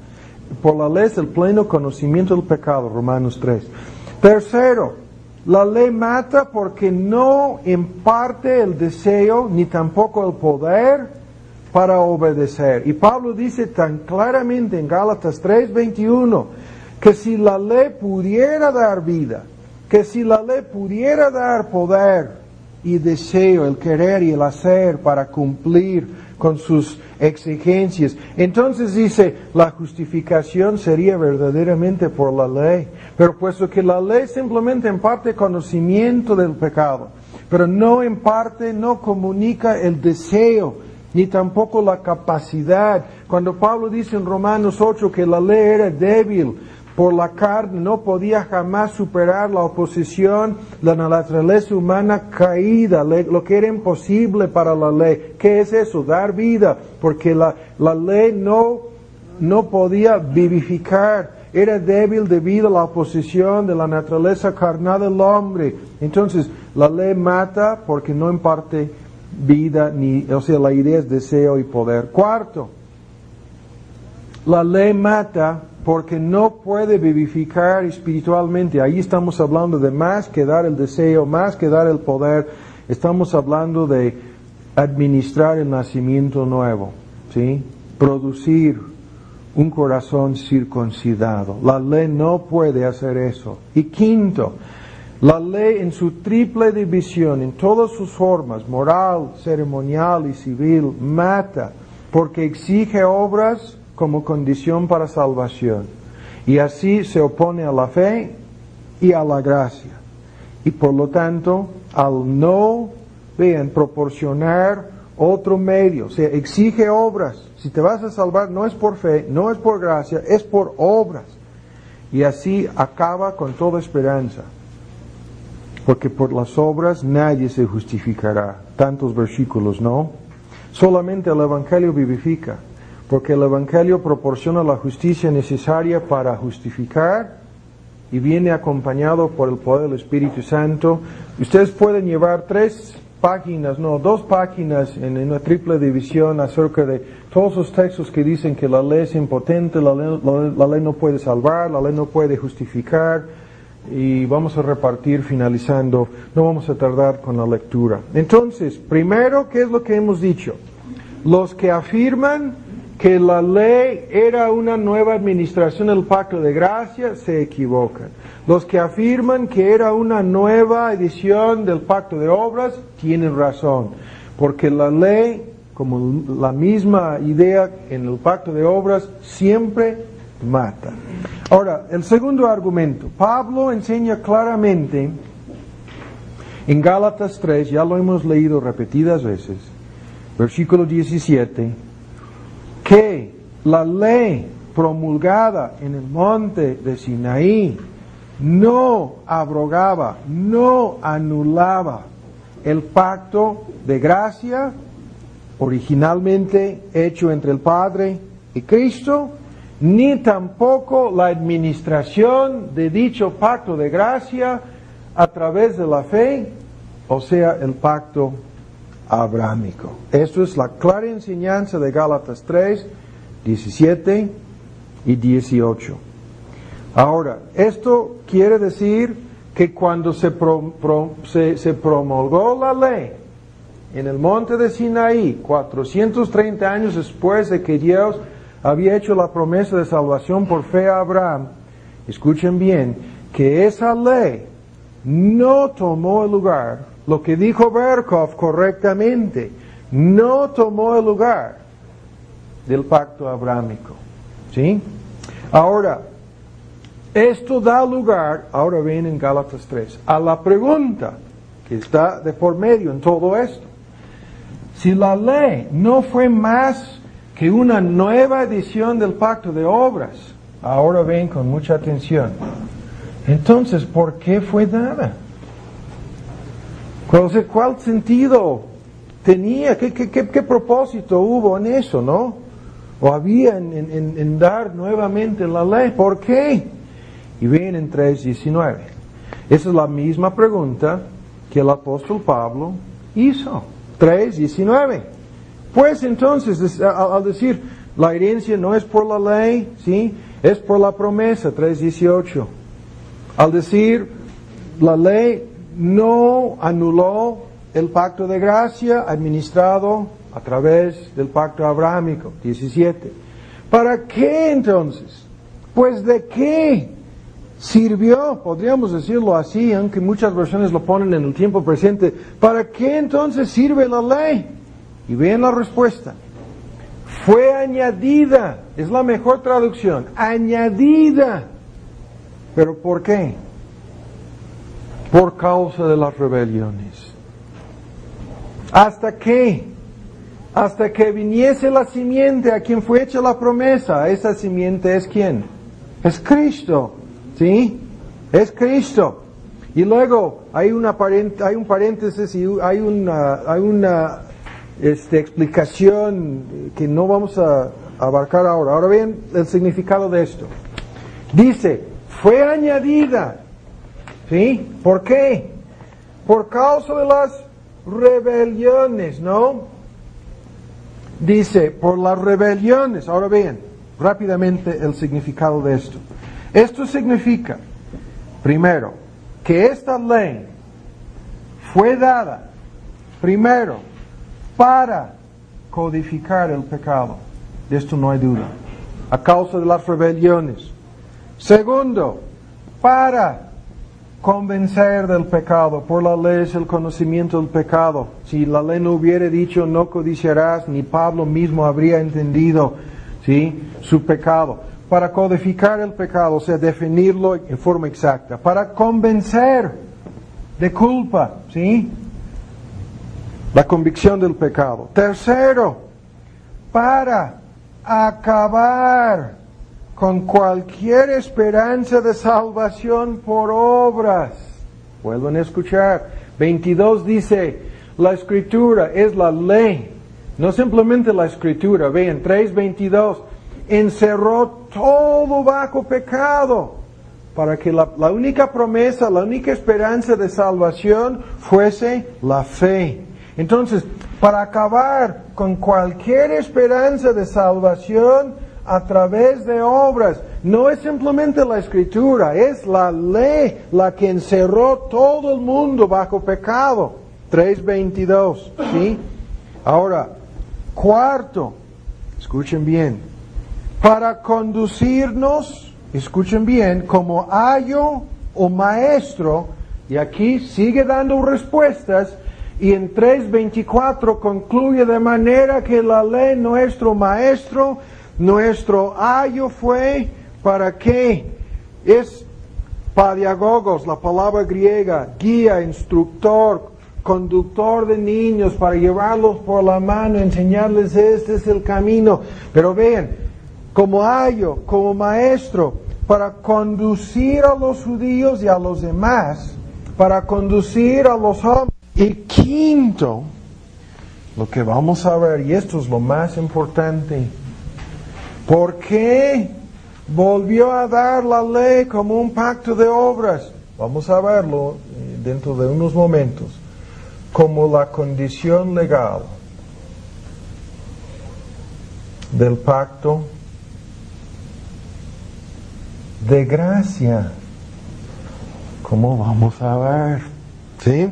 Por la ley es el pleno conocimiento del pecado, Romanos 3. Tercero, la ley mata porque no imparte el deseo ni tampoco el poder para obedecer. Y Pablo dice tan claramente en Gálatas 3:21 que si la ley pudiera dar vida, que si la ley pudiera dar poder y deseo, el querer y el hacer para cumplir con sus exigencias, entonces dice, la justificación sería verdaderamente por la ley. Pero puesto que la ley simplemente imparte conocimiento del pecado, pero no imparte, no comunica el deseo, ni tampoco la capacidad. Cuando Pablo dice en Romanos 8 que la ley era débil, por la carne, no podía jamás superar la oposición de la naturaleza humana caída, lo que era imposible para la ley. ¿Qué es eso? Dar vida, porque la ley no podía vivificar, era débil debido a la oposición de la naturaleza carnal del hombre. Entonces, la ley mata porque no imparte vida, o sea, la idea es deseo y poder. Cuarto, la ley mata porque no puede vivificar espiritualmente. Ahí estamos hablando de más que dar el deseo, más que dar el poder. Estamos hablando de administrar el nacimiento nuevo, ¿sí? Producir un corazón circuncidado. La ley no puede hacer eso. Y quinto, la ley en su triple división, en todas sus formas, moral, ceremonial y civil, mata, porque exige obras como condición para salvación. Y así se opone a la fe y a la gracia. Y por lo tanto, al no, proporcionar otro medio, o sea, exige obras. Si te vas a salvar, no es por fe, no es por gracia, es por obras. Y así acaba con toda esperanza. Porque por las obras nadie se justificará. Tantos versículos, ¿no? Solamente el Evangelio vivifica. Porque el Evangelio proporciona la justicia necesaria para justificar y viene acompañado por el poder del Espíritu Santo. Ustedes pueden llevar 2 páginas en una triple división acerca de todos los textos que dicen que la ley es impotente, la ley no puede salvar, la ley no puede justificar, y vamos a repartir finalizando, no vamos a tardar con la lectura. Entonces, primero, ¿qué es lo que hemos dicho? Los que afirman que la ley era una nueva administración del pacto de gracia se equivocan. Los que afirman que era una nueva edición del pacto de obras tienen razón, porque la ley, como la misma idea en el pacto de obras, siempre mata. Ahora, el segundo argumento. Pablo enseña claramente en Gálatas 3, ya lo hemos leído repetidas veces, versículo 17, que la ley promulgada en el monte de Sinaí no abrogaba, no anulaba el pacto de gracia originalmente hecho entre el Padre y Cristo, ni tampoco la administración de dicho pacto de gracia a través de la fe, o sea, el pacto abrahámico. Esto es la clara enseñanza de Gálatas 3, 17 y 18. Ahora, esto quiere decir que cuando se promulgó la ley en el monte de Sinaí, 430 años después de que Dios había hecho la promesa de salvación por fe a Abraham, escuchen bien, que esa ley no tomó el lugar, lo que dijo Berkov correctamente, no tomó el lugar del pacto abrahámico. ¿Sí? Ahora, esto da lugar, ahora ven en Gálatas 3, a la pregunta que está de por medio en todo esto. Si la ley no fue más que una nueva edición del pacto de obras, ahora ven con mucha atención, entonces, ¿por qué fue dada? ¿Cuál sentido tenía? ¿Qué propósito hubo en eso, no? ¿O había en dar nuevamente la ley? ¿Por qué? Y ven en 3:19. Esa es la misma pregunta que el apóstol Pablo hizo. 3:19. Pues entonces, al decir, la herencia no es por la ley, ¿sí? Es por la promesa, 3:18. Al decir, la ley no anuló el pacto de gracia administrado a través del pacto abrahámico, 17. ¿Para qué entonces? Pues ¿de qué sirvió? Podríamos decirlo así, aunque muchas versiones lo ponen en el tiempo presente. ¿Para qué entonces sirve la ley? Y vean la respuesta. Fue añadida, es la mejor traducción, añadida. ¿Pero por qué? Por causa de las rebeliones. ¿Hasta qué? Hasta que viniese la simiente a quien fue hecha la promesa. Esa simiente es ¿quién? Es Cristo. ¿Sí? Es Cristo. Y luego hay un paréntesis y hay una explicación que no vamos a abarcar ahora. Ahora bien, el significado de esto. Dice, fue añadida. ¿Sí? ¿Por qué? Por causa de las rebeliones, ¿no? Dice, por las rebeliones. Ahora bien, rápidamente el significado de esto. Esto significa, primero, que esta ley fue dada, primero, para codificar el pecado. De esto no hay duda. A causa de las rebeliones. Segundo, para convencer del pecado. Por la ley es el conocimiento del pecado. Si la ley no hubiera dicho no codiciarás, ni Pablo mismo habría entendido, ¿sí?, su pecado. Para codificar el pecado, o sea, definirlo en forma exacta. Para convencer de culpa, ¿sí?, la convicción del pecado. Tercero, para acabar con cualquier esperanza de salvación por obras. Vuelvan a escuchar. 22 dice, la Escritura es la ley. No simplemente la Escritura. Vean, 3:22. Encerró todo bajo pecado, para que la única promesa, la única esperanza de salvación fuese la fe. Entonces, para acabar con cualquier esperanza de salvación a través de obras, no es simplemente la Escritura, es la ley la que encerró todo el mundo bajo pecado. 3:22, ¿sí? Ahora, cuarto, escuchen bien, para conducirnos, escuchen bien, como ayo o maestro, y aquí sigue dando respuestas, y en 3:24 concluye de manera que la ley, nuestro maestro, nuestro ayo fue, ¿para qué? Es padiagogos, la palabra griega, guía, instructor, conductor de niños, para llevarlos por la mano, enseñarles este es el camino. Pero vean, como ayo, como maestro, para conducir a los judíos y a los demás, para conducir a los hombres. Y quinto, lo que vamos a ver, y esto es lo más importante, ¿por qué volvió a dar la ley como un pacto de obras? Vamos a verlo dentro de unos momentos, como la condición legal del pacto de gracia. ¿Cómo vamos a ver? ¿Sí?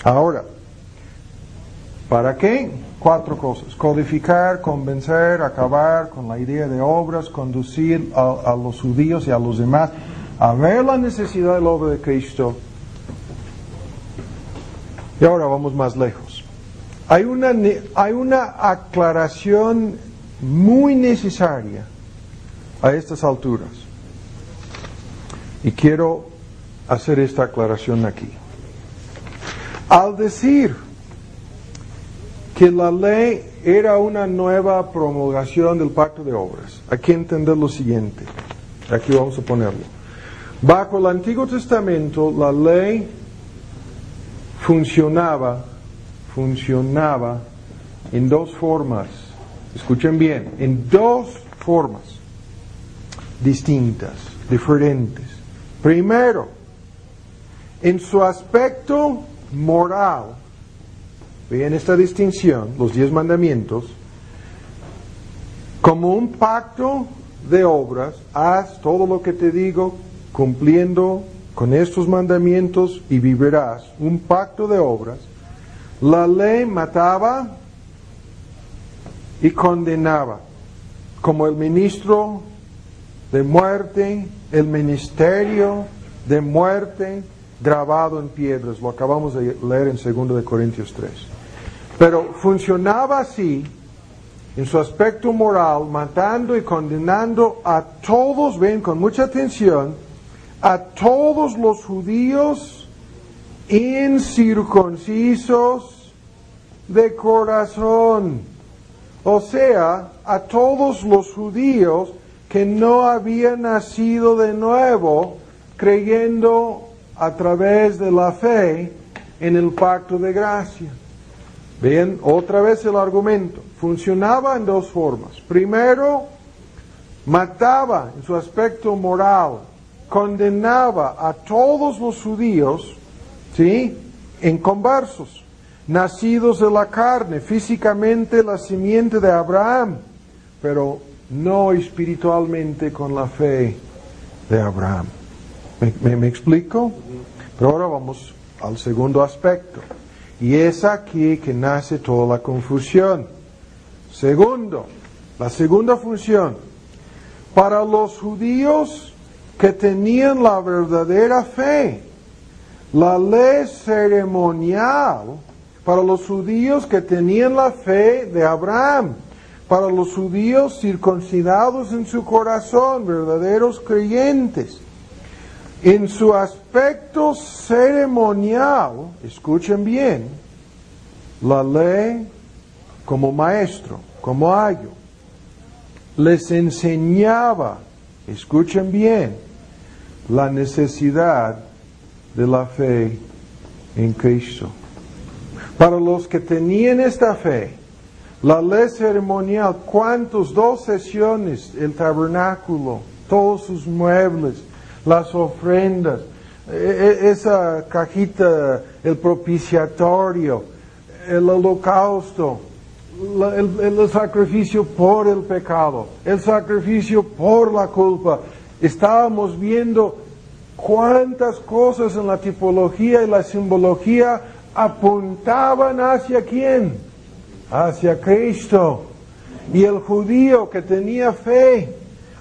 Ahora, ¿para qué? 4 cosas. Codificar, convencer, acabar con la idea de obras, conducir a los judíos y a los demás a ver la necesidad de la obra de Cristo. Y ahora vamos más lejos. Hay una aclaración muy necesaria a estas alturas. Y quiero hacer esta aclaración aquí. Al decir que la ley era una nueva promulgación del pacto de obras, hay que entender lo siguiente. Aquí vamos a ponerlo. Bajo el Antiguo Testamento, la ley funcionaba en 2 formas. Escuchen bien, en 2 formas distintas, diferentes. Primero, en su aspecto moral, vean esta distinción, los 10 mandamientos, como un pacto de obras, haz todo lo que te digo, cumpliendo con estos mandamientos y vivirás, un pacto de obras. La ley mataba y condenaba, como el ministro de muerte, el ministerio de muerte grabado en piedras, lo acabamos de leer en 2 Corintios 3. Pero funcionaba así, en su aspecto moral, matando y condenando a todos, ven con mucha atención, a todos los judíos incircuncisos de corazón. O sea, a todos los judíos que no habían nacido de nuevo, creyendo a través de la fe en el pacto de gracia. Vean otra vez el argumento. Funcionaba en 2 formas. Primero, mataba en su aspecto moral, condenaba a todos los judíos, ¿sí?, inconversos, nacidos de la carne, físicamente la simiente de Abraham, pero no espiritualmente con la fe de Abraham. ¿Me explico? Pero ahora vamos al segundo aspecto. Y es aquí que nace toda la confusión. Segundo, la segunda función. Para los judíos que tenían la verdadera fe, la ley ceremonial, para los judíos que tenían la fe de Abraham, para los judíos circuncidados en su corazón, verdaderos creyentes, en su aspecto ceremonial, escuchen bien, la ley como maestro, como ayo, les enseñaba, escuchen bien, la necesidad de la fe en Cristo. Para los que tenían esta fe, la ley ceremonial, ¿cuántos? 2 sesiones, el tabernáculo, todos sus muebles, las ofrendas, esa cajita, el propiciatorio, el holocausto, el sacrificio por el pecado, el sacrificio por la culpa. Estábamos viendo cuántas cosas en la tipología y la simbología apuntaban hacia ¿quién? Hacia Cristo. Y el judío que tenía fe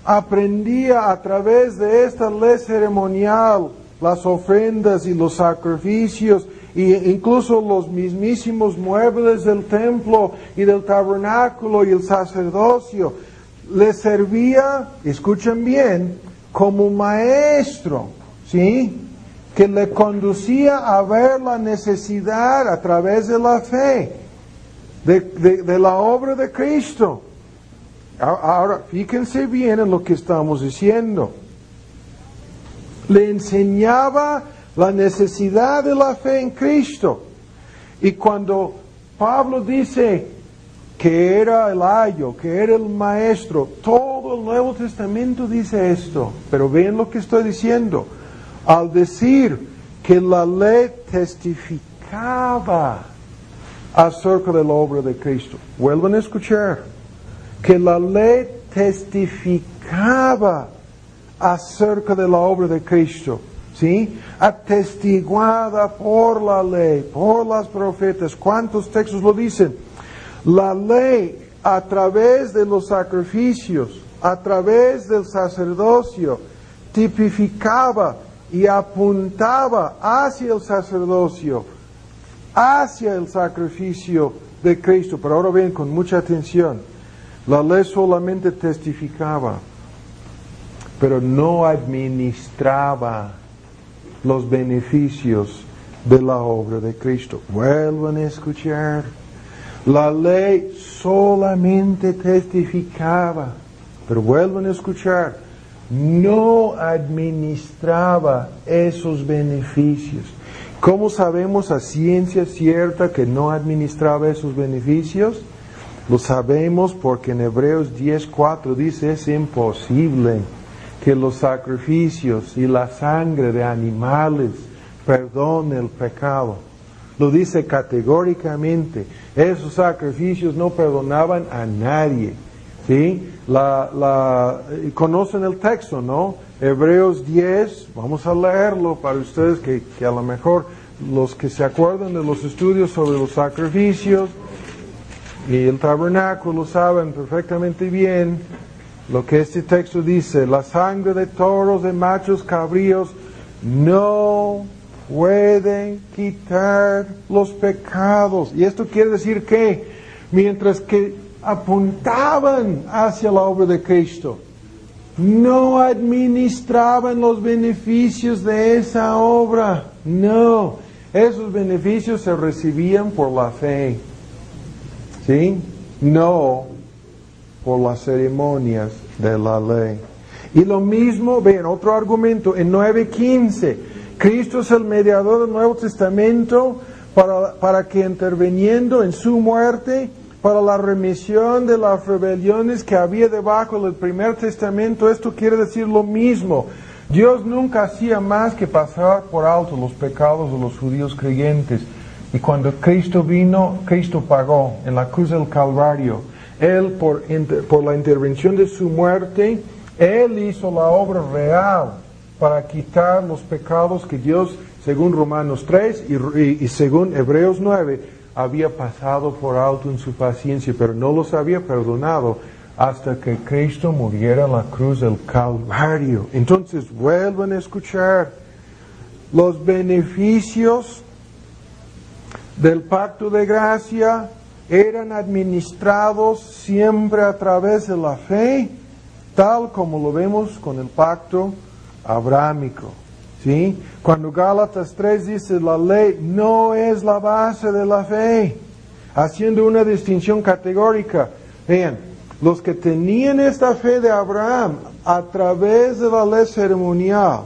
aprendía a través de esta ley ceremonial las ofrendas y los sacrificios e incluso los mismísimos muebles del templo y del tabernáculo y el sacerdocio. Le servía, escuchen bien, como maestro, ¿sí? Que le conducía a ver la necesidad a través de la fe, de la obra de Cristo. Ahora, fíjense bien en lo que estamos diciendo. Le enseñaba la necesidad de la fe en Cristo. Y cuando Pablo dice que era el ayo, que era el maestro, todo el Nuevo Testamento dice esto. Pero ven lo que estoy diciendo. Al decir que la ley testificaba acerca de la obra de Cristo. Vuelvan a escuchar. Que la ley testificaba acerca de la obra de Cristo. ¿Sí? Atestiguada por la ley, por las profetas. ¿Cuántos textos lo dicen? La ley a través de los sacrificios, a través del sacerdocio, tipificaba y apuntaba hacia el sacerdocio, hacia el sacrificio de Cristo. Pero ahora ven con mucha atención. La ley solamente testificaba, pero no administraba los beneficios de la obra de Cristo. Vuelvan a escuchar. La ley solamente testificaba, pero vuelvan a escuchar, no administraba esos beneficios. ¿Cómo sabemos a ciencia cierta que no administraba esos beneficios? Lo sabemos porque en Hebreos 10:4 dice, es imposible que los sacrificios y la sangre de animales perdone el pecado. Lo dice categóricamente. Esos sacrificios no perdonaban a nadie. ¿Sí? Conocen el texto, ¿no? Hebreos 10, vamos a leerlo para ustedes que a lo mejor los que se acuerdan de los estudios sobre los sacrificios y el tabernáculo saben perfectamente bien lo que este texto dice. La sangre de toros, de machos cabríos, no puede quitar los pecados. Y esto quiere decir que, mientras que apuntaban hacia la obra de Cristo, no administraban los beneficios de esa obra. No, esos beneficios se recibían por la fe. ¿Sí? No por las ceremonias de la ley. Y lo mismo, ven, otro argumento, en 9:15, Cristo es el mediador del Nuevo Testamento para que interviniendo en su muerte, para la remisión de las rebeliones que había debajo del primer testamento. Esto quiere decir lo mismo. Dios nunca hacía más que pasar por alto los pecados de los judíos creyentes. Y cuando Cristo vino, Cristo pagó en la cruz del Calvario. Él, por la intervención de su muerte, Él hizo la obra real para quitar los pecados que Dios, según Romanos 3 y según Hebreos 9, había pasado por alto en su paciencia, pero no los había perdonado hasta que Cristo muriera en la cruz del Calvario. Entonces vuelvan a escuchar los beneficios del pacto de gracia. Eran administrados siempre a través de la fe, tal como lo vemos con el pacto abrámico. ¿Sí? Cuando Gálatas 3 dice la ley no es la base de la fe, haciendo una distinción categórica. Vean, los que tenían esta fe de Abraham a través de la ley ceremonial,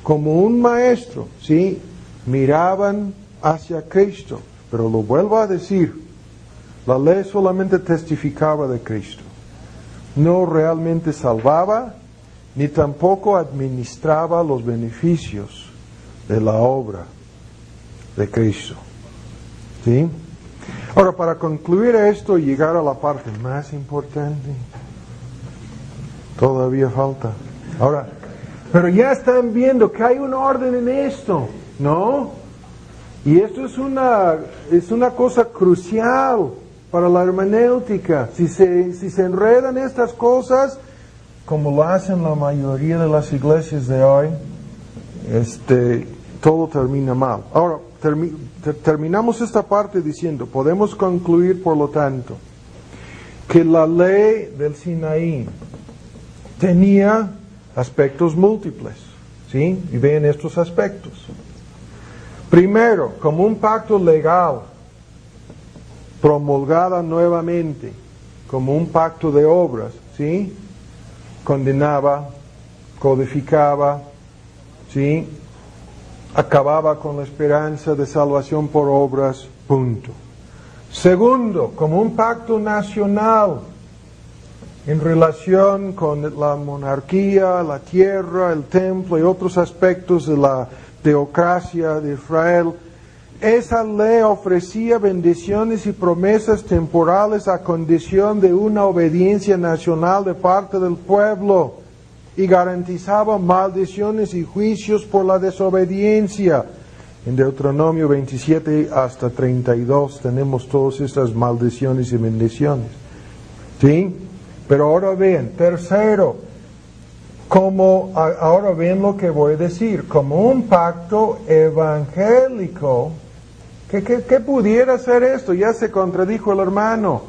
como un maestro, ¿sí? Miraban hacia Cristo. Pero lo vuelvo a decir, la ley solamente testificaba de Cristo. No realmente salvaba, ni tampoco administraba los beneficios de la obra de Cristo. ¿Sí? Ahora, para concluir esto y llegar a la parte más importante, todavía falta. Ahora, pero ya están viendo que hay un orden en esto, ¿no? Y esto es una cosa crucial para la hermenéutica. Si se enredan estas cosas, como lo hacen la mayoría de las iglesias de hoy, todo termina mal. Ahora, terminamos esta parte diciendo, podemos concluir por lo tanto, que la ley del Sinaí tenía aspectos múltiples, ¿sí? Y ven estos aspectos. Primero, como un pacto legal, promulgada nuevamente, como un pacto de obras, ¿sí? Condenaba, codificaba, ¿sí? Acababa con la esperanza de salvación por obras, punto. Segundo, como un pacto nacional, en relación con la monarquía, la tierra, el templo y otros aspectos de la teocracia de Israel. Esa ley ofrecía bendiciones y promesas temporales a condición de una obediencia nacional de parte del pueblo y garantizaba maldiciones y juicios por la desobediencia. En Deuteronomio 27 hasta 32 tenemos todas estas maldiciones y bendiciones. ¿Sí? Pero ahora ven, tercero, ahora ven lo que voy a decir, como un pacto evangélico, ¿qué pudiera ser esto? Ya se contradijo el hermano,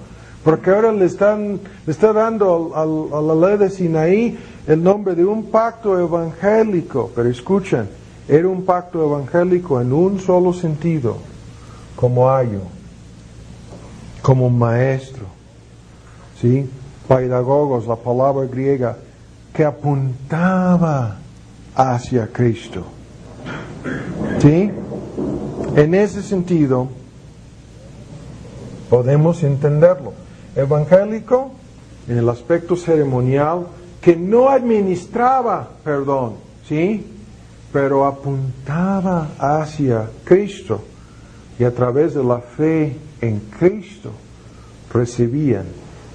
porque ahora le está dando a la ley de Sinaí el nombre de un pacto evangélico. Pero escuchen, era un pacto evangélico en un solo sentido, como ayo, como maestro, ¿sí? Pedagogos, la palabra griega, que apuntaba hacia Cristo. ¿Sí? En ese sentido, podemos entenderlo. Evangélico, en el aspecto ceremonial, que no administraba perdón, ¿sí? Pero apuntaba hacia Cristo. Y a través de la fe en Cristo, recibían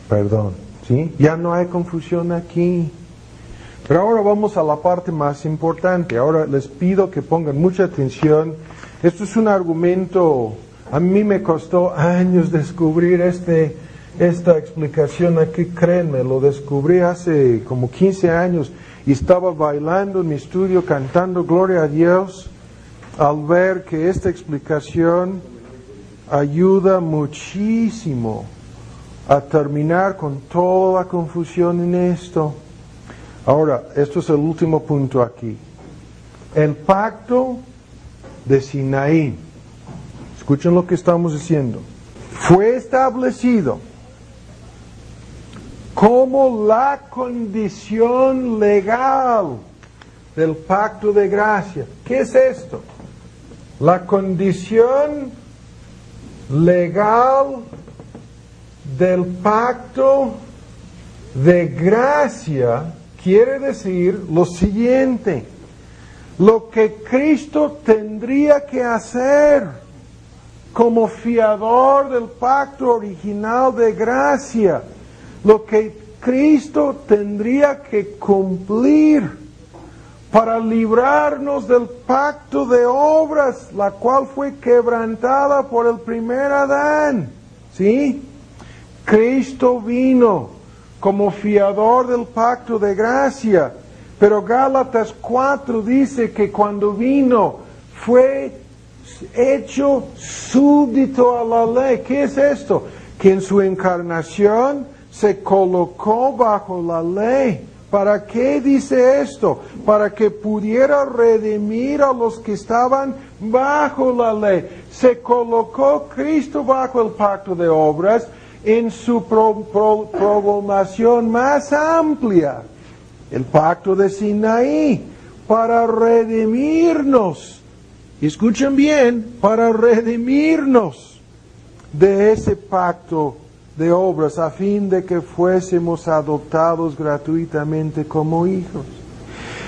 perdón. ¿Sí? Ya no hay confusión aquí. Pero ahora vamos a la parte más importante. Ahora les pido que pongan mucha atención. Esto es un argumento, a mí me costó años descubrir esta explicación aquí, créanme, lo descubrí hace como 15 años y estaba bailando en mi estudio, cantando Gloria a Dios, al ver que esta explicación ayuda muchísimo a terminar con toda la confusión en esto. Ahora, esto es el último punto aquí. El pacto de Sinaí, escuchen lo que estamos diciendo, fue establecido como la condición legal del pacto de gracia. ¿Qué es esto? La condición legal del pacto de gracia quiere decir lo siguiente: lo que Cristo tendría que hacer como fiador del pacto original de gracia, lo que Cristo tendría que cumplir para librarnos del pacto de obras, la cual fue quebrantada por el primer Adán. ¿Sí? Cristo vino como fiador del pacto de gracia, pero Gálatas 4 dice que cuando vino fue hecho súbdito a la ley. ¿Qué es esto? Que en su encarnación se colocó bajo la ley. ¿Para qué dice esto? Para que pudiera redimir a los que estaban bajo la ley. Se colocó Cristo bajo el pacto de obras en su prolongación más amplia, el pacto de Sinaí, para redimirnos. Escuchen bien, para redimirnos de ese pacto de obras, a fin de que fuésemos adoptados gratuitamente como hijos.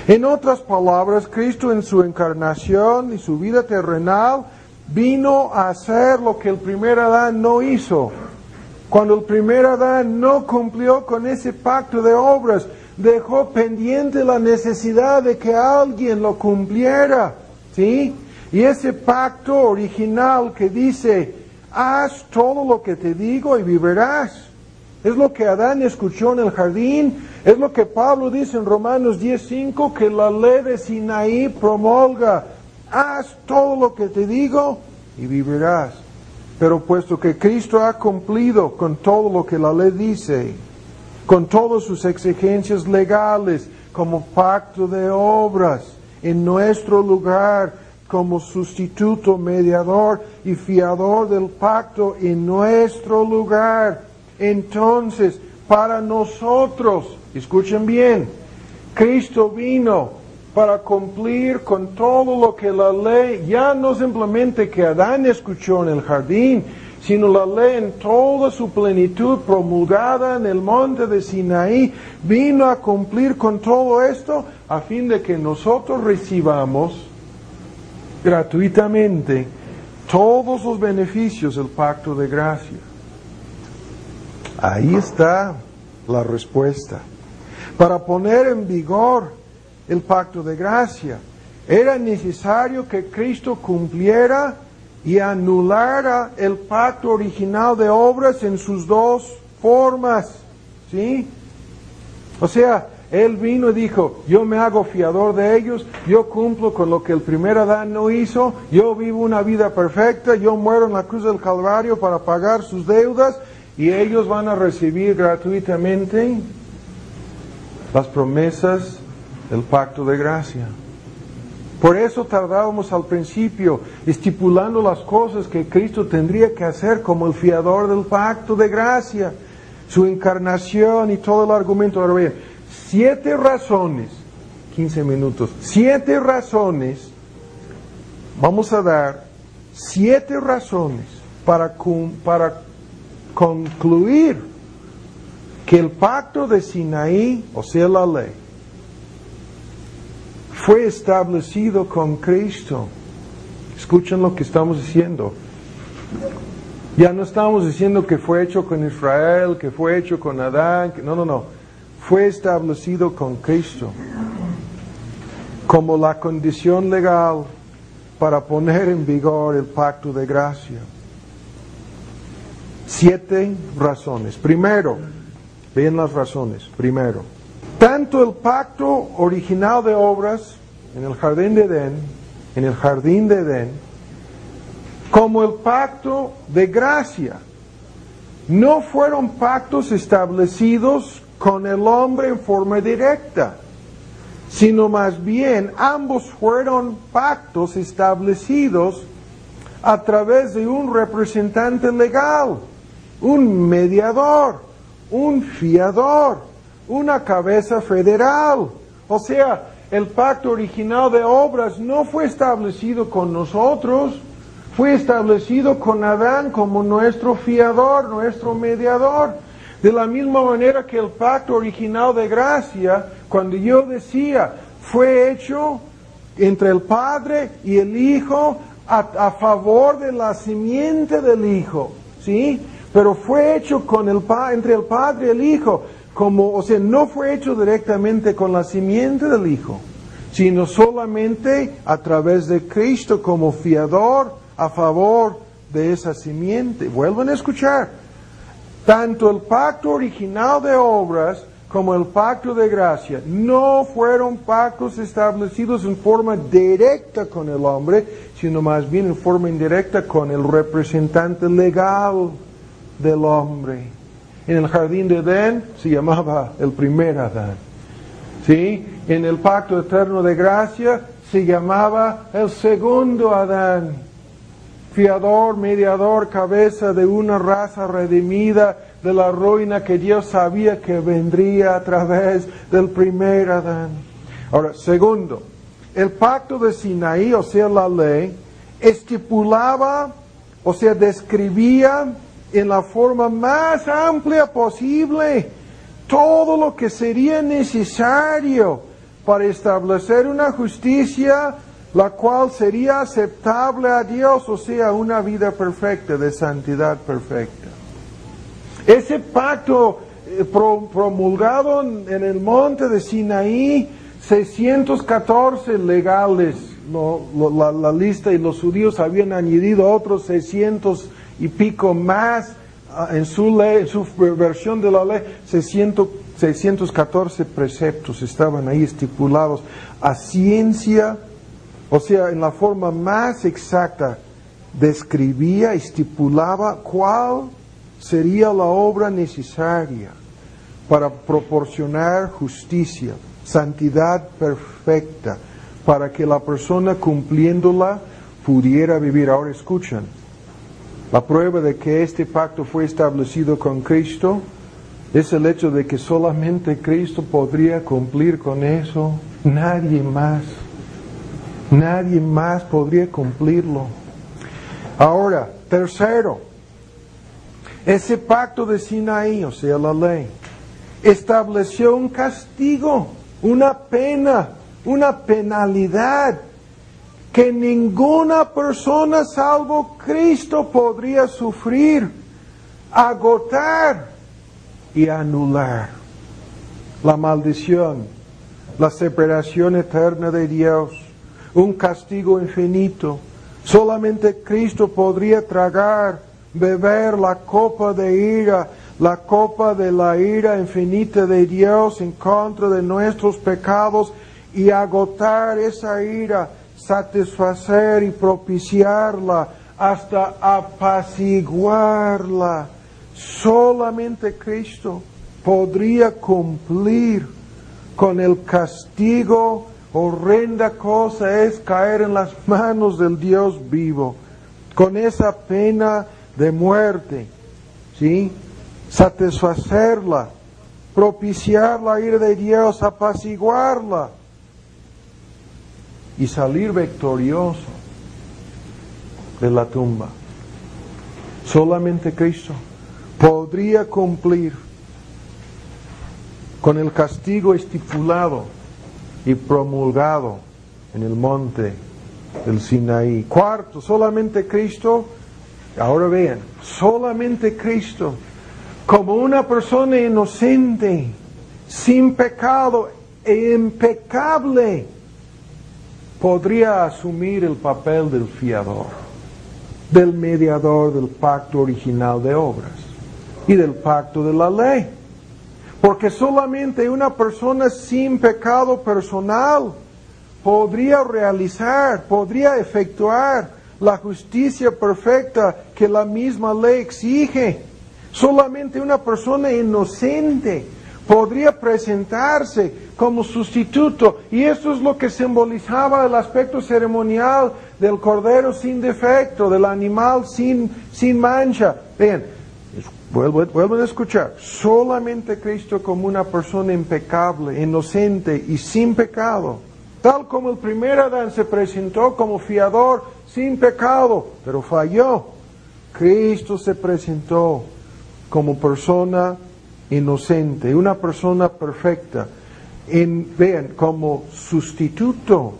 En otras palabras, Cristo en su encarnación y su vida terrenal vino a hacer lo que el primer Adán no hizo. Cuando el primer Adán no cumplió con ese pacto de obras, dejó pendiente la necesidad de que alguien lo cumpliera. ¿Sí? Y ese pacto original que dice: haz todo lo que te digo y vivirás. Es lo que Adán escuchó en el jardín. Es lo que Pablo dice en Romanos 10:5, que la ley de Sinaí promulga. Haz todo lo que te digo y vivirás. Pero puesto que Cristo ha cumplido con todo lo que la ley dice, con todas sus exigencias legales, como pacto de obras, en nuestro lugar, como sustituto, mediador y fiador del pacto en nuestro lugar. Entonces, para nosotros, escuchen bien, Cristo vino para cumplir con todo lo que la ley, ya no simplemente que Adán escuchó en el jardín, sino la ley en toda su plenitud promulgada en el monte de Sinaí, vino a cumplir con todo esto a fin de que nosotros recibamos gratuitamente todos los beneficios del pacto de gracia. Ahí está la respuesta. Para poner en vigor el pacto de gracia, era necesario que Cristo cumpliera y anulara el pacto original de obras en sus dos formas. ¿Sí? O sea, Él vino y dijo: yo me hago fiador de ellos, yo cumplo con lo que el primer Adán no hizo, yo vivo una vida perfecta, yo muero en la cruz del Calvario para pagar sus deudas, y ellos van a recibir gratuitamente las promesas del pacto de gracia. Por eso tardábamos al principio estipulando las cosas que Cristo tendría que hacer como el fiador del pacto de gracia, su encarnación y todo el argumento. Ahora bien, 7 razones, 15 minutos, 7 razones, vamos a dar 7 razones para concluir que el pacto de Sinaí, o sea la ley, fue establecido con Cristo. Escuchen lo que estamos diciendo. Ya no estamos diciendo que fue hecho con Israel, que fue hecho con Adán, no. Fue establecido con Cristo como la condición legal para poner en vigor el pacto de gracia. 7 razones. Primero, vean las razones. Primero, tanto el pacto original de obras en el jardín de Edén, como el pacto de gracia, no fueron pactos establecidos con el hombre en forma directa, sino más bien ambos fueron pactos establecidos a través de un representante legal, un mediador, un fiador, una cabeza federal. O sea, el pacto original de obras no fue establecido con nosotros, fue establecido con Adán como nuestro fiador, nuestro mediador. De la misma manera que el pacto original de gracia, cuando yo decía, fue hecho entre el Padre y el Hijo a favor de la simiente del Hijo, ¿sí? Pero fue hecho con entre el Padre y el Hijo, o sea, no fue hecho directamente con la simiente del Hijo, sino solamente a través de Cristo como fiador a favor de esa simiente. Vuelvan a escuchar, tanto el pacto original de obras como el pacto de gracia no fueron pactos establecidos en forma directa con el hombre, sino más bien en forma indirecta con el representante legal del hombre. En el jardín de Edén se llamaba el primer Adán, ¿sí? En el pacto eterno de gracia se llamaba el segundo Adán, fiador, mediador, cabeza de una raza redimida de la ruina que Dios sabía que vendría a través del primer Adán. Ahora, segundo, el pacto de Sinaí, o sea, la ley, estipulaba, o sea, describía en la forma más amplia posible todo lo que sería necesario para establecer una justicia la cual sería aceptable a Dios, o sea, una vida perfecta, de santidad perfecta. Ese pacto promulgado en el monte de Sinaí, 614 legales, la lista, y los judíos habían añadido otros 600 y pico más en su ley, en su versión de la ley. 614 preceptos estaban ahí estipulados a ciencia, o sea, en la forma más exacta, describía, estipulaba cuál sería la obra necesaria para proporcionar justicia, santidad perfecta, para que la persona cumpliéndola pudiera vivir. Ahora escuchan, la prueba de que este pacto fue establecido con Cristo es el hecho de que solamente Cristo podría cumplir con eso. Nadie más podría cumplirlo. Ahora, tercero, ese pacto de Sinaí, o sea, la ley, estableció un castigo, una pena, una penalidad que ninguna persona salvo Cristo podría sufrir, agotar y anular. La maldición, la separación eterna de Dios, un castigo infinito. Solamente Cristo podría tragar, beber la copa de ira, la copa de la ira infinita de Dios en contra de nuestros pecados, y agotar esa ira, satisfacer y propiciarla hasta apaciguarla. Solamente Cristo podría cumplir con el castigo. Horrenda cosa es caer en las manos del Dios vivo, con esa pena de muerte, ¿sí? Satisfacerla, propiciar la ira de Dios, apaciguarla y salir victorioso de la tumba. Solamente Cristo podría cumplir con el castigo estipulado y promulgado en el monte del Sinaí. Cuarto, solamente Cristo, ahora vean, solamente Cristo, como una persona inocente, sin pecado e impecable, podría asumir el papel del fiador, del mediador del pacto original de obras y del pacto de la ley. Porque solamente una persona sin pecado personal podría realizar, podría efectuar la justicia perfecta que la misma ley exige. Solamente una persona inocente podría presentarse como sustituto. Y esto es lo que simbolizaba el aspecto ceremonial del cordero sin defecto, del animal sin mancha. Vean, vuelven a escuchar. Solamente Cristo como una persona impecable, inocente y sin pecado. Tal como el primer Adán se presentó como fiador sin pecado, pero falló. Cristo se presentó como persona inocente, una persona perfecta. Vean, como sustituto,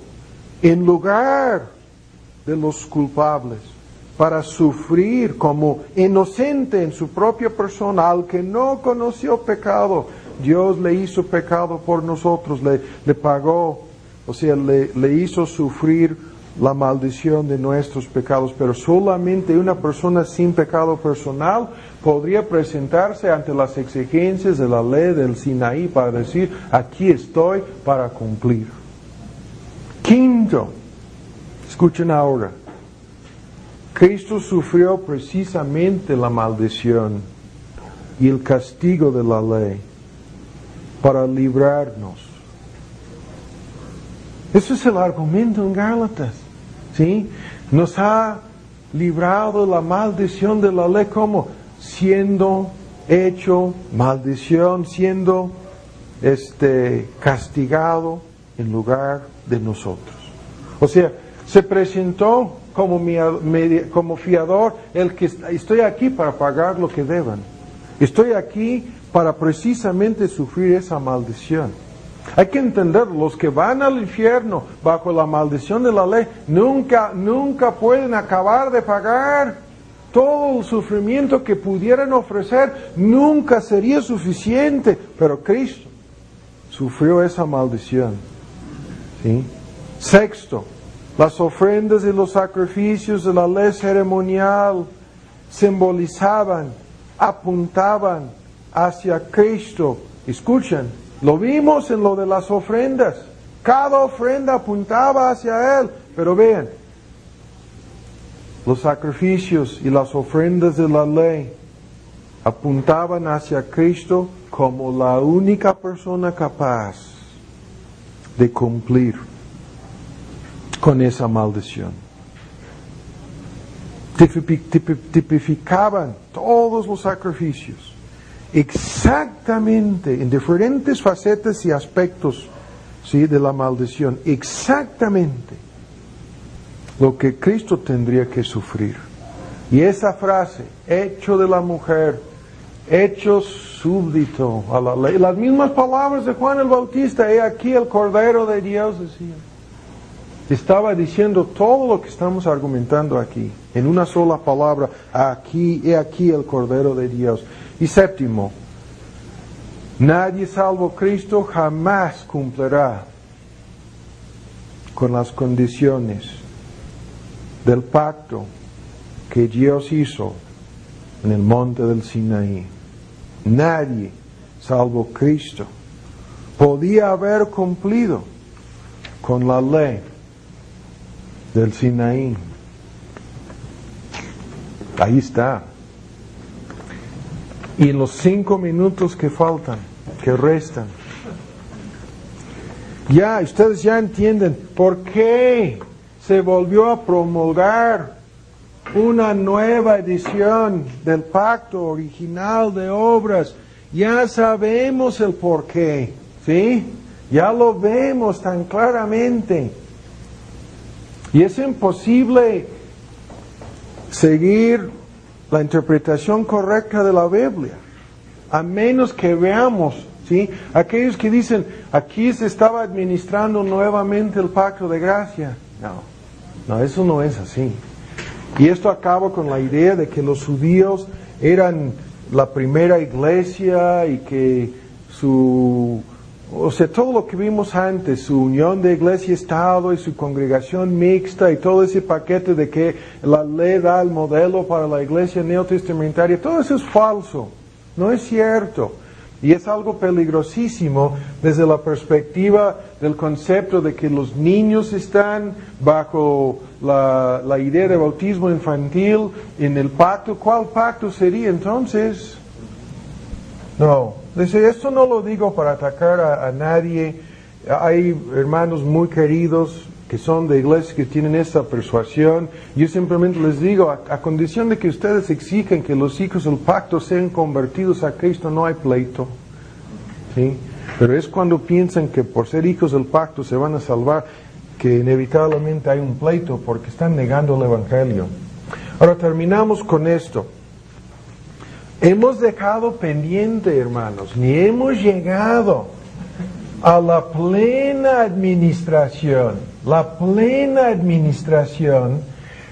en lugar de los culpables, para sufrir como inocente en su propia persona, al que no conoció pecado. Dios le hizo pecado por nosotros, le pagó, o sea, le hizo sufrir la maldición de nuestros pecados, pero solamente una persona sin pecado personal podría presentarse ante las exigencias de la ley del Sinaí para decir, aquí estoy para cumplir. Quinto, escuchen ahora, Cristo sufrió precisamente la maldición y el castigo de la ley para librarnos. Ese es el argumento en Gálatas, ¿sí? Nos ha librado de la maldición de la ley, ¿cómo? Siendo hecho maldición, siendo castigado en lugar de nosotros. O sea, se presentó como fiador, el que estoy aquí para pagar lo que deban. Estoy aquí para precisamente sufrir esa maldición. Hay que entender, los que van al infierno bajo la maldición de la ley, nunca pueden acabar de pagar. Todo el sufrimiento que pudieran ofrecer nunca sería suficiente, pero Cristo sufrió esa maldición. ¿Sí? Sexto, las ofrendas y los sacrificios de la ley ceremonial simbolizaban, apuntaban hacia Cristo. Escuchen, lo vimos en lo de las ofrendas. Cada ofrenda apuntaba hacia Él. Pero vean, los sacrificios y las ofrendas de la ley apuntaban hacia Cristo como la única persona capaz de cumplir con esa maldición. Tipificaban todos los sacrificios exactamente en diferentes facetas y aspectos, ¿sí?, de la maldición, exactamente lo que Cristo tendría que sufrir. Y esa frase, hecho de la mujer, hecho súbdito a la ley, las mismas palabras de Juan el Bautista, he aquí el Cordero de Dios, decía. Estaba diciendo todo lo que estamos argumentando aquí, en una sola palabra, he aquí el Cordero de Dios. Y séptimo, nadie salvo Cristo jamás cumplirá con las condiciones del pacto que Dios hizo en el monte del Sinaí. Nadie salvo Cristo podía haber cumplido con la ley del Sinaí. Ahí está. Y en los 5 minutos que faltan, que restan, ustedes ya entienden por qué se volvió a promulgar una nueva edición del pacto original de obras. Ya sabemos el por qué, ¿sí? Ya lo vemos tan claramente. Y es imposible seguir la interpretación correcta de la Biblia, a menos que veamos, ¿sí?, aquellos que dicen, aquí se estaba administrando nuevamente el pacto de gracia. No, eso no es así. Y esto acaba con la idea de que los judíos eran la primera iglesia y que todo lo que vimos antes, su unión de iglesia-estado y su congregación mixta y todo ese paquete de que la ley da el modelo para la iglesia neotestamentaria, todo eso es falso, no es cierto. Y es algo peligrosísimo desde la perspectiva del concepto de que los niños están bajo la idea de bautismo infantil en el pacto. ¿Cuál pacto sería entonces? No, esto no lo digo para atacar a nadie. Hay hermanos muy queridos que son de iglesias que tienen esta persuasión. Yo simplemente les digo, a condición de que ustedes exigen que los hijos del pacto sean convertidos a Cristo, no hay pleito, ¿sí? Pero es cuando piensan que por ser hijos del pacto se van a salvar, que inevitablemente hay un pleito, porque están negando el Evangelio. Ahora terminamos con esto. Hemos dejado pendiente, hermanos, ni hemos llegado a la plena administración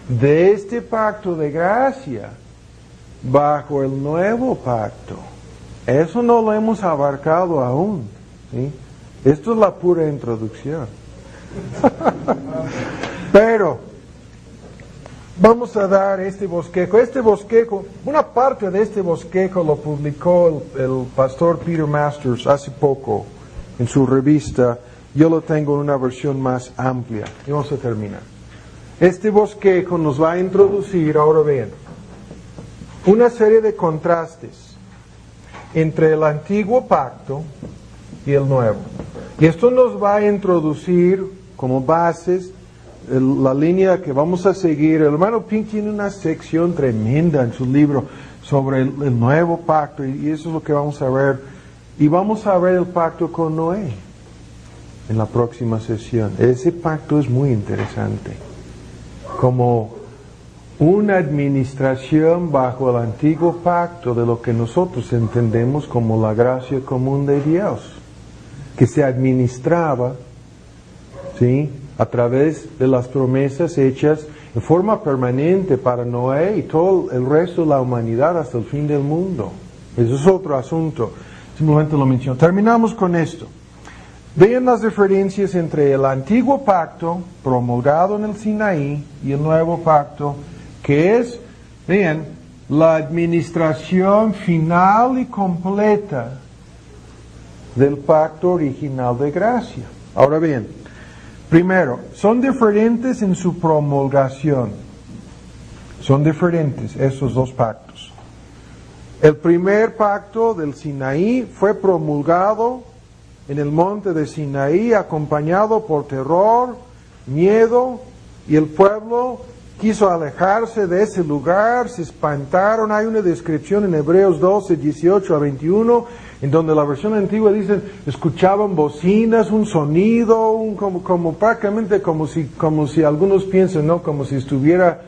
de este pacto de gracia bajo el nuevo pacto. Eso no lo hemos abarcado aún, ¿sí? Esto es la pura introducción. Pero vamos a dar este bosquejo. Este bosquejo, una parte de este bosquejo lo publicó el pastor Peter Masters hace poco en su revista. Yo lo tengo en una versión más amplia. Y vamos a terminar. Este bosquejo nos va a introducir, ahora bien, una serie de contrastes entre el antiguo pacto y el nuevo. Y esto nos va a introducir como bases la línea que vamos a seguir. El hermano Pink tiene una sección tremenda en su libro sobre el nuevo pacto, y eso es lo que vamos a ver. Y vamos a ver el pacto con Noé en la próxima sesión. Ese pacto es muy interesante, como una administración bajo el antiguo pacto de lo que nosotros entendemos como la gracia común de Dios, que se administraba, ¿sí?, a través de las promesas hechas en forma permanente para Noé y todo el resto de la humanidad hasta el fin del mundo. Eso es otro asunto, simplemente lo menciono. Terminamos con esto. Vean las diferencias entre el antiguo pacto promulgado en el Sinaí y el nuevo pacto, que es, vean, la administración final y completa del pacto original de gracia. Ahora bien, primero, son diferentes en su promulgación. Son diferentes esos dos pactos. El primer pacto del Sinaí fue promulgado en el monte de Sinaí, acompañado por terror, miedo, y el pueblo quiso alejarse de ese lugar, se espantaron. Hay una descripción en Hebreos 12, 18 a 21, en donde la versión antigua dice, escuchaban bocinas, un sonido, como prácticamente como si algunos piensen, ¿no?, como si estuvieran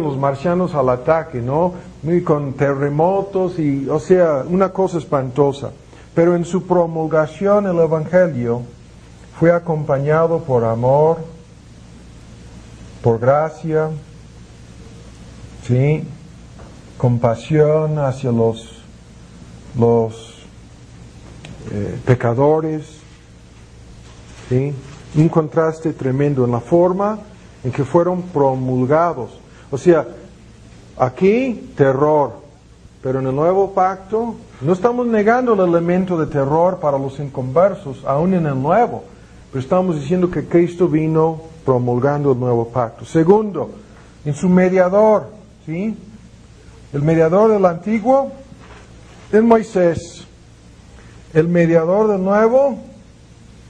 los marcianos al ataque, ¿no?, y con terremotos, y, o sea, una cosa espantosa. Pero en su promulgación el Evangelio fue acompañado por amor, por gracia, ¿sí?, compasión hacia los pecadores, ¿sí?, un contraste tremendo en la forma en que fueron promulgados. O sea, aquí terror, pero en el nuevo pacto no estamos negando el elemento de terror para los inconversos, aún en el nuevo, pero estamos diciendo que Cristo vino promulgando el nuevo pacto. Segundo, en su mediador, ¿sí? El mediador del antiguo es Moisés. El mediador del nuevo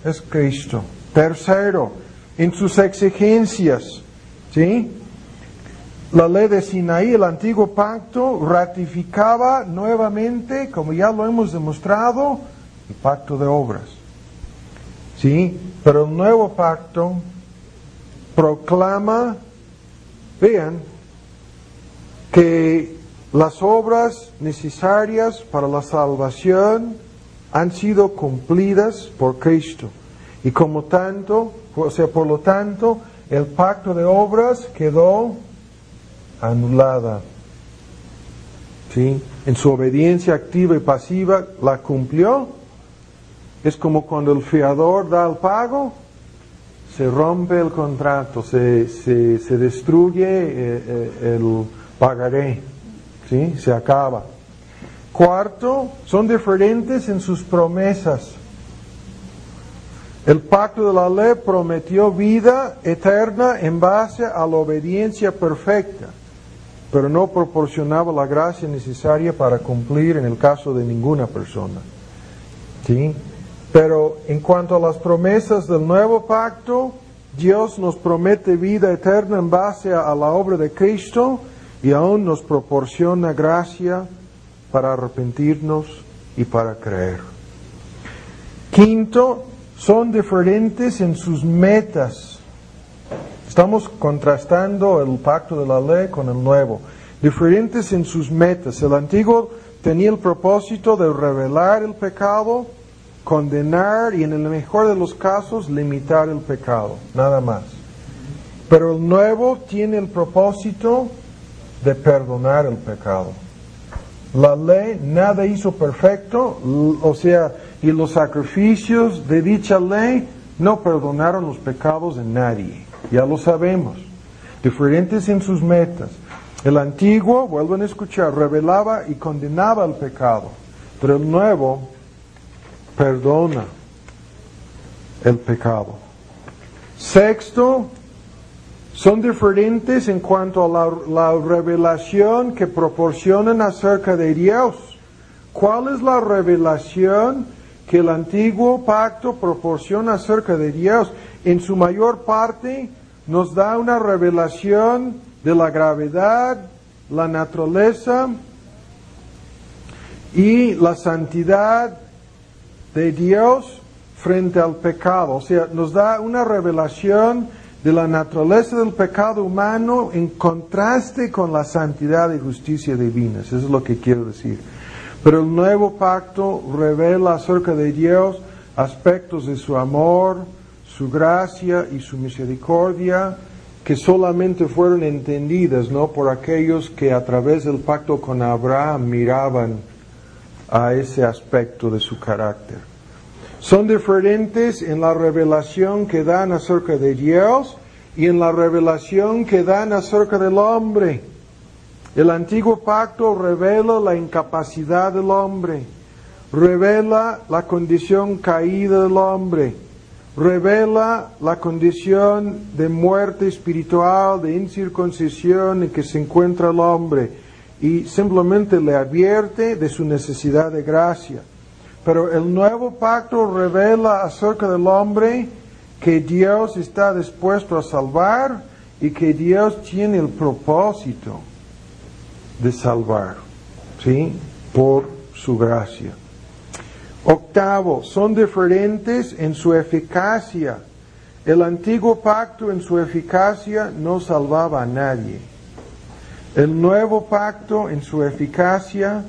es Cristo. Tercero, en sus exigencias, ¿sí? La ley de Sinaí, el antiguo pacto, ratificaba nuevamente, como ya lo hemos demostrado, el pacto de obras, ¿sí? Pero el nuevo pacto proclama, vean, que las obras necesarias para la salvación han sido cumplidas por Cristo. Y como tanto, o sea, por lo tanto, el pacto de obras quedó anulada. ¿Sí? En su obediencia activa y pasiva la cumplió. Es como cuando el fiador da el pago, se rompe el contrato, se destruye el pagaré, ¿sí? Se acaba. Cuarto, son diferentes en sus promesas. El pacto de la ley prometió vida eterna en base a la obediencia perfecta, pero no proporcionaba la gracia necesaria para cumplir en el caso de ninguna persona. ¿Sí? Pero en cuanto a las promesas del nuevo pacto, Dios nos promete vida eterna en base a la obra de Cristo y aún nos proporciona gracia para arrepentirnos y para creer. Quinto, son diferentes en sus metas. Estamos contrastando el pacto de la ley con el nuevo. Diferentes en sus metas. El antiguo tenía el propósito de revelar el pecado, condenar y en el mejor de los casos limitar el pecado, nada más. Pero el nuevo tiene el propósito de perdonar el pecado. La ley nada hizo perfecto, o sea, y los sacrificios de dicha ley no perdonaron los pecados de nadie. Ya lo sabemos. Diferentes en sus metas. El antiguo, vuelven a escuchar, revelaba y condenaba el pecado. Pero el nuevo perdona el pecado. Sexto, son diferentes en cuanto a la revelación que proporcionan acerca de Dios. ¿Cuál es la revelación que el antiguo pacto proporciona acerca de Dios? En su mayor parte nos da una revelación de la gravedad, la naturaleza y la santidad de Dios frente al pecado. O sea, nos da una revelación de la naturaleza del pecado humano en contraste con la santidad y justicia divinas. Eso es lo que quiero decir. Pero el nuevo pacto revela acerca de Dios aspectos de su amor, su gracia y su misericordia, que solamente fueron entendidas, ¿no?, por aquellos que a través del pacto con Abraham miraban a ese aspecto de su carácter. Son diferentes en la revelación que dan acerca de Dios y en la revelación que dan acerca del hombre. El antiguo pacto revela la incapacidad del hombre, revela la condición caída del hombre, revela la condición de muerte espiritual, de incircuncisión en que se encuentra el hombre y simplemente le advierte de su necesidad de gracia. Pero el nuevo pacto revela acerca del hombre que Dios está dispuesto a salvar y que Dios tiene el propósito de salvar, ¿sí?, por su gracia. Octavo, son diferentes en su eficacia. El antiguo pacto en su eficacia no salvaba a nadie. El nuevo pacto en su eficacia,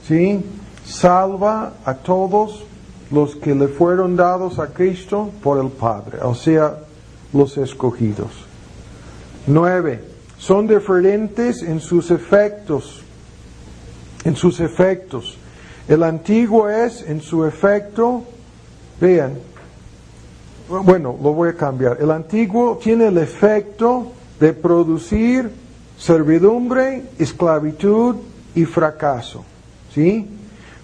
¿sí?, salva a todos los que le fueron dados a Cristo por el Padre, o sea, los escogidos. 9. Son diferentes en sus efectos. En sus efectos. El antiguo es en su efecto, vean, bueno, lo voy a cambiar. El antiguo tiene el efecto de producir servidumbre, esclavitud y fracaso, ¿sí?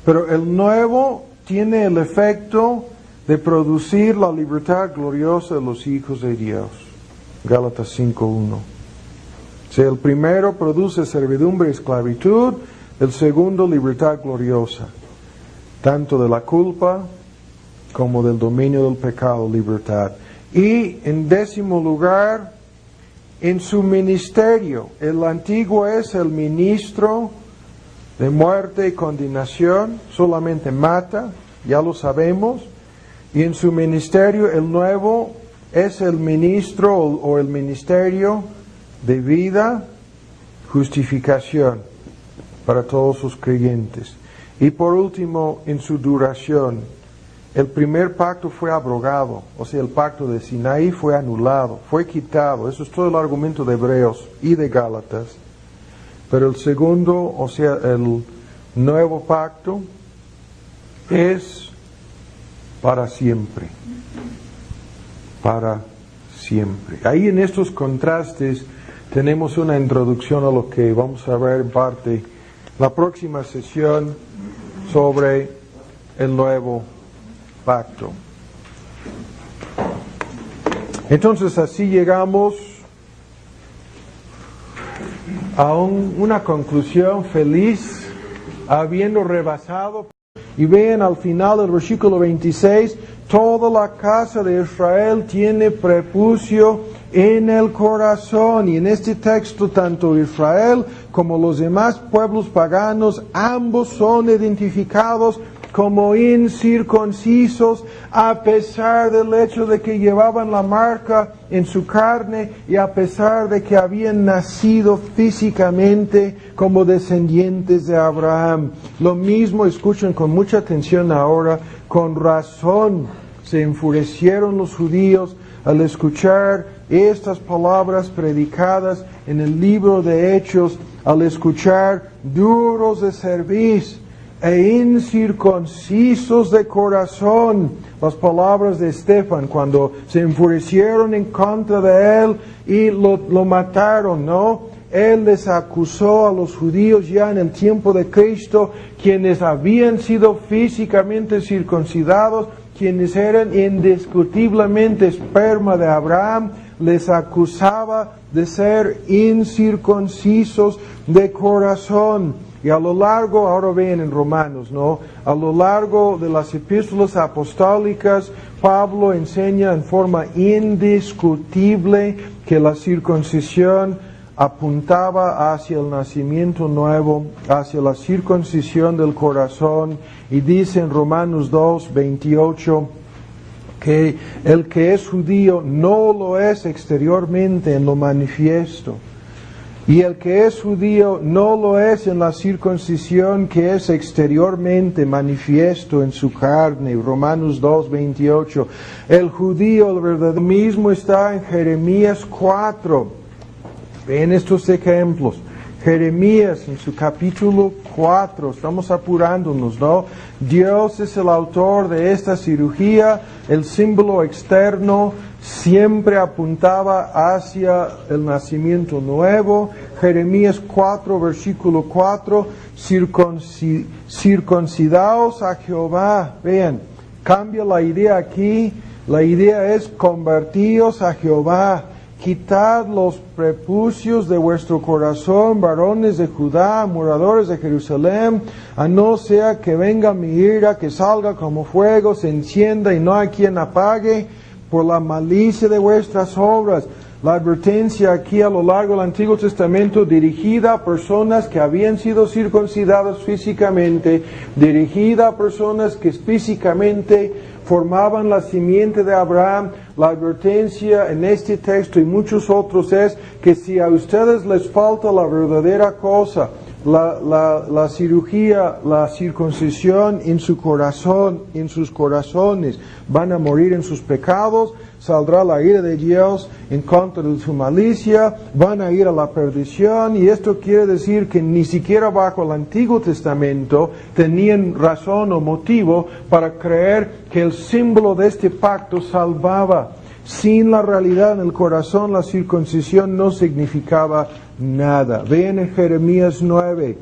Pero el nuevo tiene el efecto de producir la libertad gloriosa de los hijos de Dios. Gálatas 5:1. O sea, el primero produce servidumbre y esclavitud, el segundo libertad gloriosa, tanto de la culpa como del dominio del pecado, libertad. Y en 10º lugar, en su ministerio, el antiguo es el ministro de muerte y condenación, solamente mata, ya lo sabemos, y en su ministerio el nuevo es el ministro o el ministerio de vida, justificación para todos sus creyentes. Y por último, en su duración, el primer pacto fue abrogado, o sea, el pacto de Sinaí fue anulado, fue quitado. Eso es todo el argumento de Hebreos y de Gálatas. Pero el segundo, o sea, el nuevo pacto, es para siempre. Para siempre. Ahí en estos contrastes tenemos una introducción a lo que vamos a ver en parte la próxima sesión sobre el nuevo pacto. Entonces así llegamos a una conclusión feliz, habiendo rebasado. Y vean al final del versículo 26, toda la casa de Israel tiene prepucio en el corazón. Y en este texto, tanto Israel como los demás pueblos paganos, ambos son identificados como incircuncisos, a pesar del hecho de que llevaban la marca en su carne y a pesar de que habían nacido físicamente como descendientes de Abraham. Lo mismo, escuchen con mucha atención ahora, con razón se enfurecieron los judíos al escuchar estas palabras predicadas en el libro de Hechos al escuchar duros de cerviz e incircuncisos de corazón. Las palabras de Esteban cuando se enfurecieron en contra de él y lo mataron, ¿no? Él les acusó a los judíos ya en el tiempo de Cristo, quienes habían sido físicamente circuncidados, quienes eran indiscutiblemente esperma de Abraham, les acusaba de ser incircuncisos de corazón. Y a lo largo, ahora ven en Romanos, ¿no? A lo largo de las epístolas apostólicas, Pablo enseña en forma indiscutible que la circuncisión apuntaba hacia el nacimiento nuevo, hacia la circuncisión del corazón, y dice en Romanos 2:28 que el que es judío no lo es exteriormente en lo manifiesto, y el que es judío no lo es en la circuncisión que es exteriormente manifiesto en su carne. Romanos 2:28. El judío, el verdadero mismo, está en Jeremías 4. Ven estos ejemplos. Jeremías en su capítulo 4, estamos apurándonos, ¿no? Dios es el autor de esta cirugía, el símbolo externo siempre apuntaba hacia el nacimiento nuevo. Jeremías 4, versículo 4, circuncidaos a Jehová. Vean, cambia la idea aquí, la idea es convertíos a Jehová. Quitad los prepucios de vuestro corazón, varones de Judá, moradores de Jerusalén, a no sea que venga mi ira, que salga como fuego, se encienda y no hay quien apague, por la malicia de vuestras obras. La advertencia aquí a lo largo del Antiguo Testamento dirigida a personas que habían sido circuncidadas físicamente, dirigida a personas que físicamente formaban la simiente de Abraham. La advertencia en este texto y muchos otros es que si a ustedes les falta la verdadera cosa, la cirugía, la circuncisión en su corazón, en sus corazones, van a morir en sus pecados, saldrá la ira de Dios en contra de su malicia, van a ir a la perdición, y esto quiere decir que ni siquiera bajo el Antiguo Testamento tenían razón o motivo para creer que el símbolo de este pacto salvaba. Sin la realidad en el corazón, la circuncisión no significaba nada. Vean en Jeremías 9,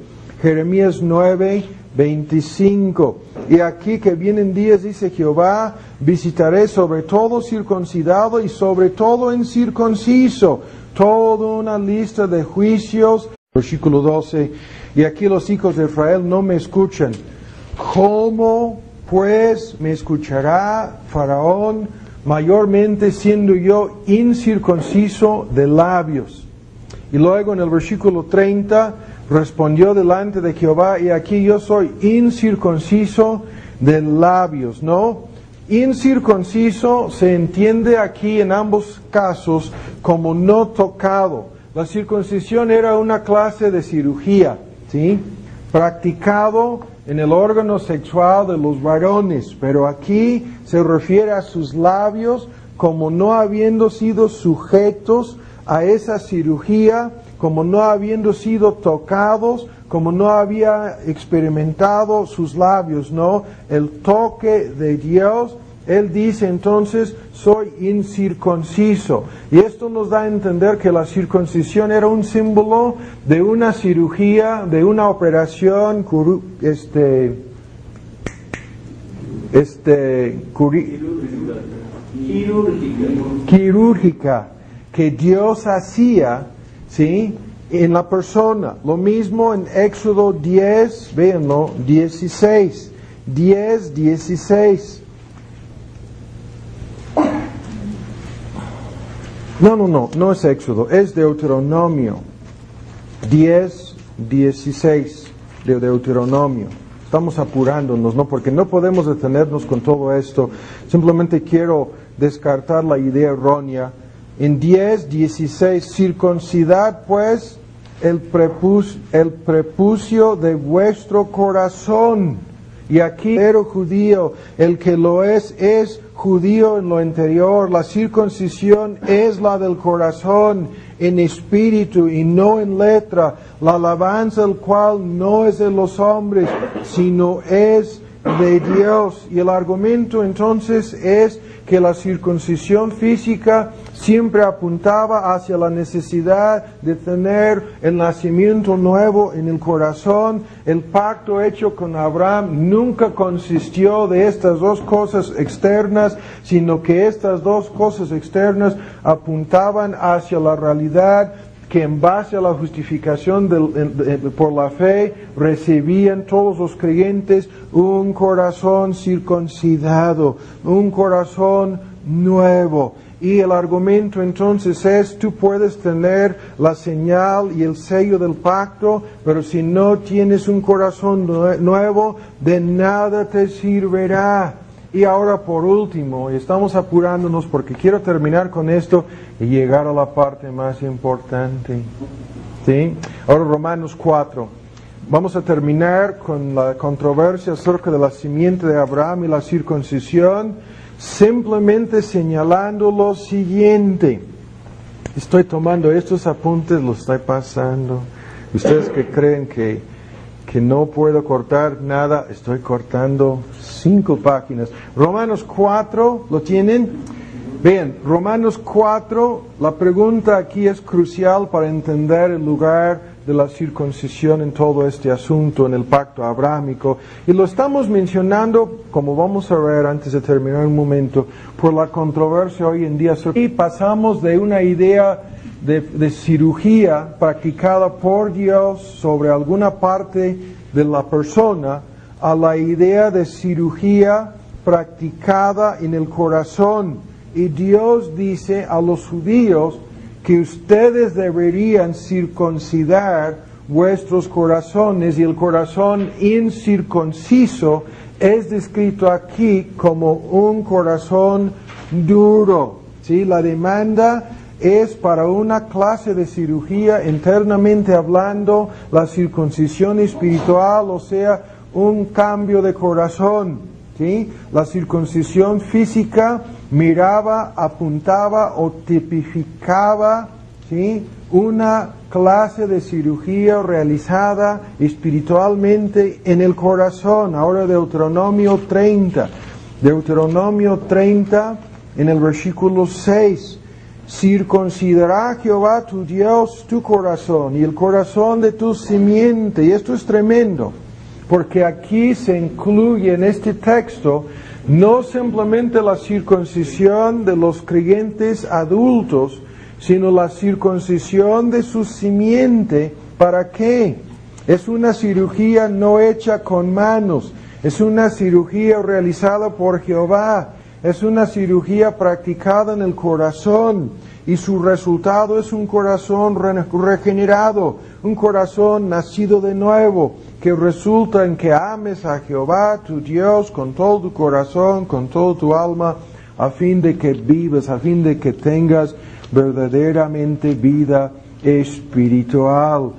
25. Y aquí que vienen días, dice Jehová, visitaré sobre todo circuncidado y sobre todo incircunciso. Toda una lista de juicios. Versículo 12. Y aquí los hijos de Israel no me escuchan. ¿Cómo pues me escuchará Faraón, mayormente siendo yo incircunciso de labios? Y luego en el versículo 30, respondió delante de Jehová, y aquí yo soy incircunciso de labios, ¿no? Incircunciso se entiende aquí en ambos casos como no tocado. La circuncisión era una clase de cirugía, ¿sí? Practicado en el órgano sexual de los varones, pero aquí se refiere a sus labios como no habiendo sido sujetos a esa cirugía, como no habiendo sido tocados, como no había experimentado sus labios, ¿no? El toque de Dios. Él dice entonces, soy incircunciso. Y esto nos da a entender que circuncisión era un símbolo de una cirugía, de una operación quirúrgica que Dios hacía, ¿sí?, en la persona. Lo mismo en Éxodo 10, véanlo, 16. 10:16. No es Éxodo, es Deuteronomio. 10:16 de Deuteronomio. Estamos apurándonos, ¿no? Porque no podemos detenernos con todo esto. Simplemente quiero descartar la idea errónea. En 10:16, circuncidad pues el prepucio de vuestro corazón Y aquí, pero judío, el que lo es judío en lo interior. La circuncisión es la del corazón, en espíritu y no en letra. La alabanza del cual no es de los hombres, sino es de Dios. Y el argumento entonces es que la circuncisión física siempre apuntaba hacia la necesidad de tener el nacimiento nuevo en el corazón. El pacto hecho con Abraham nunca consistió de estas dos cosas externas, sino que estas dos cosas externas apuntaban hacia la realidad que en base a la justificación por la fe recibían todos los creyentes un corazón circuncidado, un corazón nuevo. Y el argumento entonces es, tú puedes tener la señal y el sello del pacto, pero si no tienes un corazón nuevo, de nada te servirá. Y ahora por último, estamos apurándonos porque quiero terminar con esto y llegar a la parte más importante. ¿Sí? Ahora Romanos 4. Vamos a terminar con la controversia acerca de la simiente de Abraham y la circuncisión, simplemente señalando lo siguiente. Estoy tomando estos apuntes, los estoy pasando. Ustedes que creen que no puedo cortar nada, estoy cortando 5 páginas. Romanos 4, ¿lo tienen? Bien, Romanos 4, la pregunta aquí es crucial para entender el lugar de la circuncisión en todo este asunto, en el pacto abrámico. Y lo estamos mencionando, como vamos a ver antes de terminar un momento, por la controversia hoy en día. Y pasamos de una idea de cirugía practicada por Dios sobre alguna parte de la persona a la idea de cirugía practicada en el corazón. Y Dios dice a los judíos que ustedes deberían circuncidar vuestros corazones, y el corazón incircunciso es descrito aquí como un corazón duro. ¿Sí? La demanda es para una clase de cirugía internamente hablando, la circuncisión espiritual, o sea, un cambio de corazón. ¿Sí? La circuncisión física miraba, apuntaba o tipificaba, ¿sí?, una clase de cirugía realizada espiritualmente en el corazón. Ahora Deuteronomio 30. Deuteronomio 30 en el versículo 6. Circuncidará Jehová tu Dios tu corazón y el corazón de tu simiente. Y esto es tremendo, porque aquí se incluye en este texto no simplemente la circuncisión de los creyentes adultos, sino la circuncisión de su simiente. ¿Para qué? Es una cirugía no hecha con manos, es una cirugía realizada por Jehová, es una cirugía practicada en el corazón, y su resultado es un corazón regenerado, un corazón nacido de nuevo, que resulta en que ames a Jehová tu Dios con todo tu corazón, con toda tu alma, a fin de que vivas, a fin de que tengas verdaderamente vida espiritual.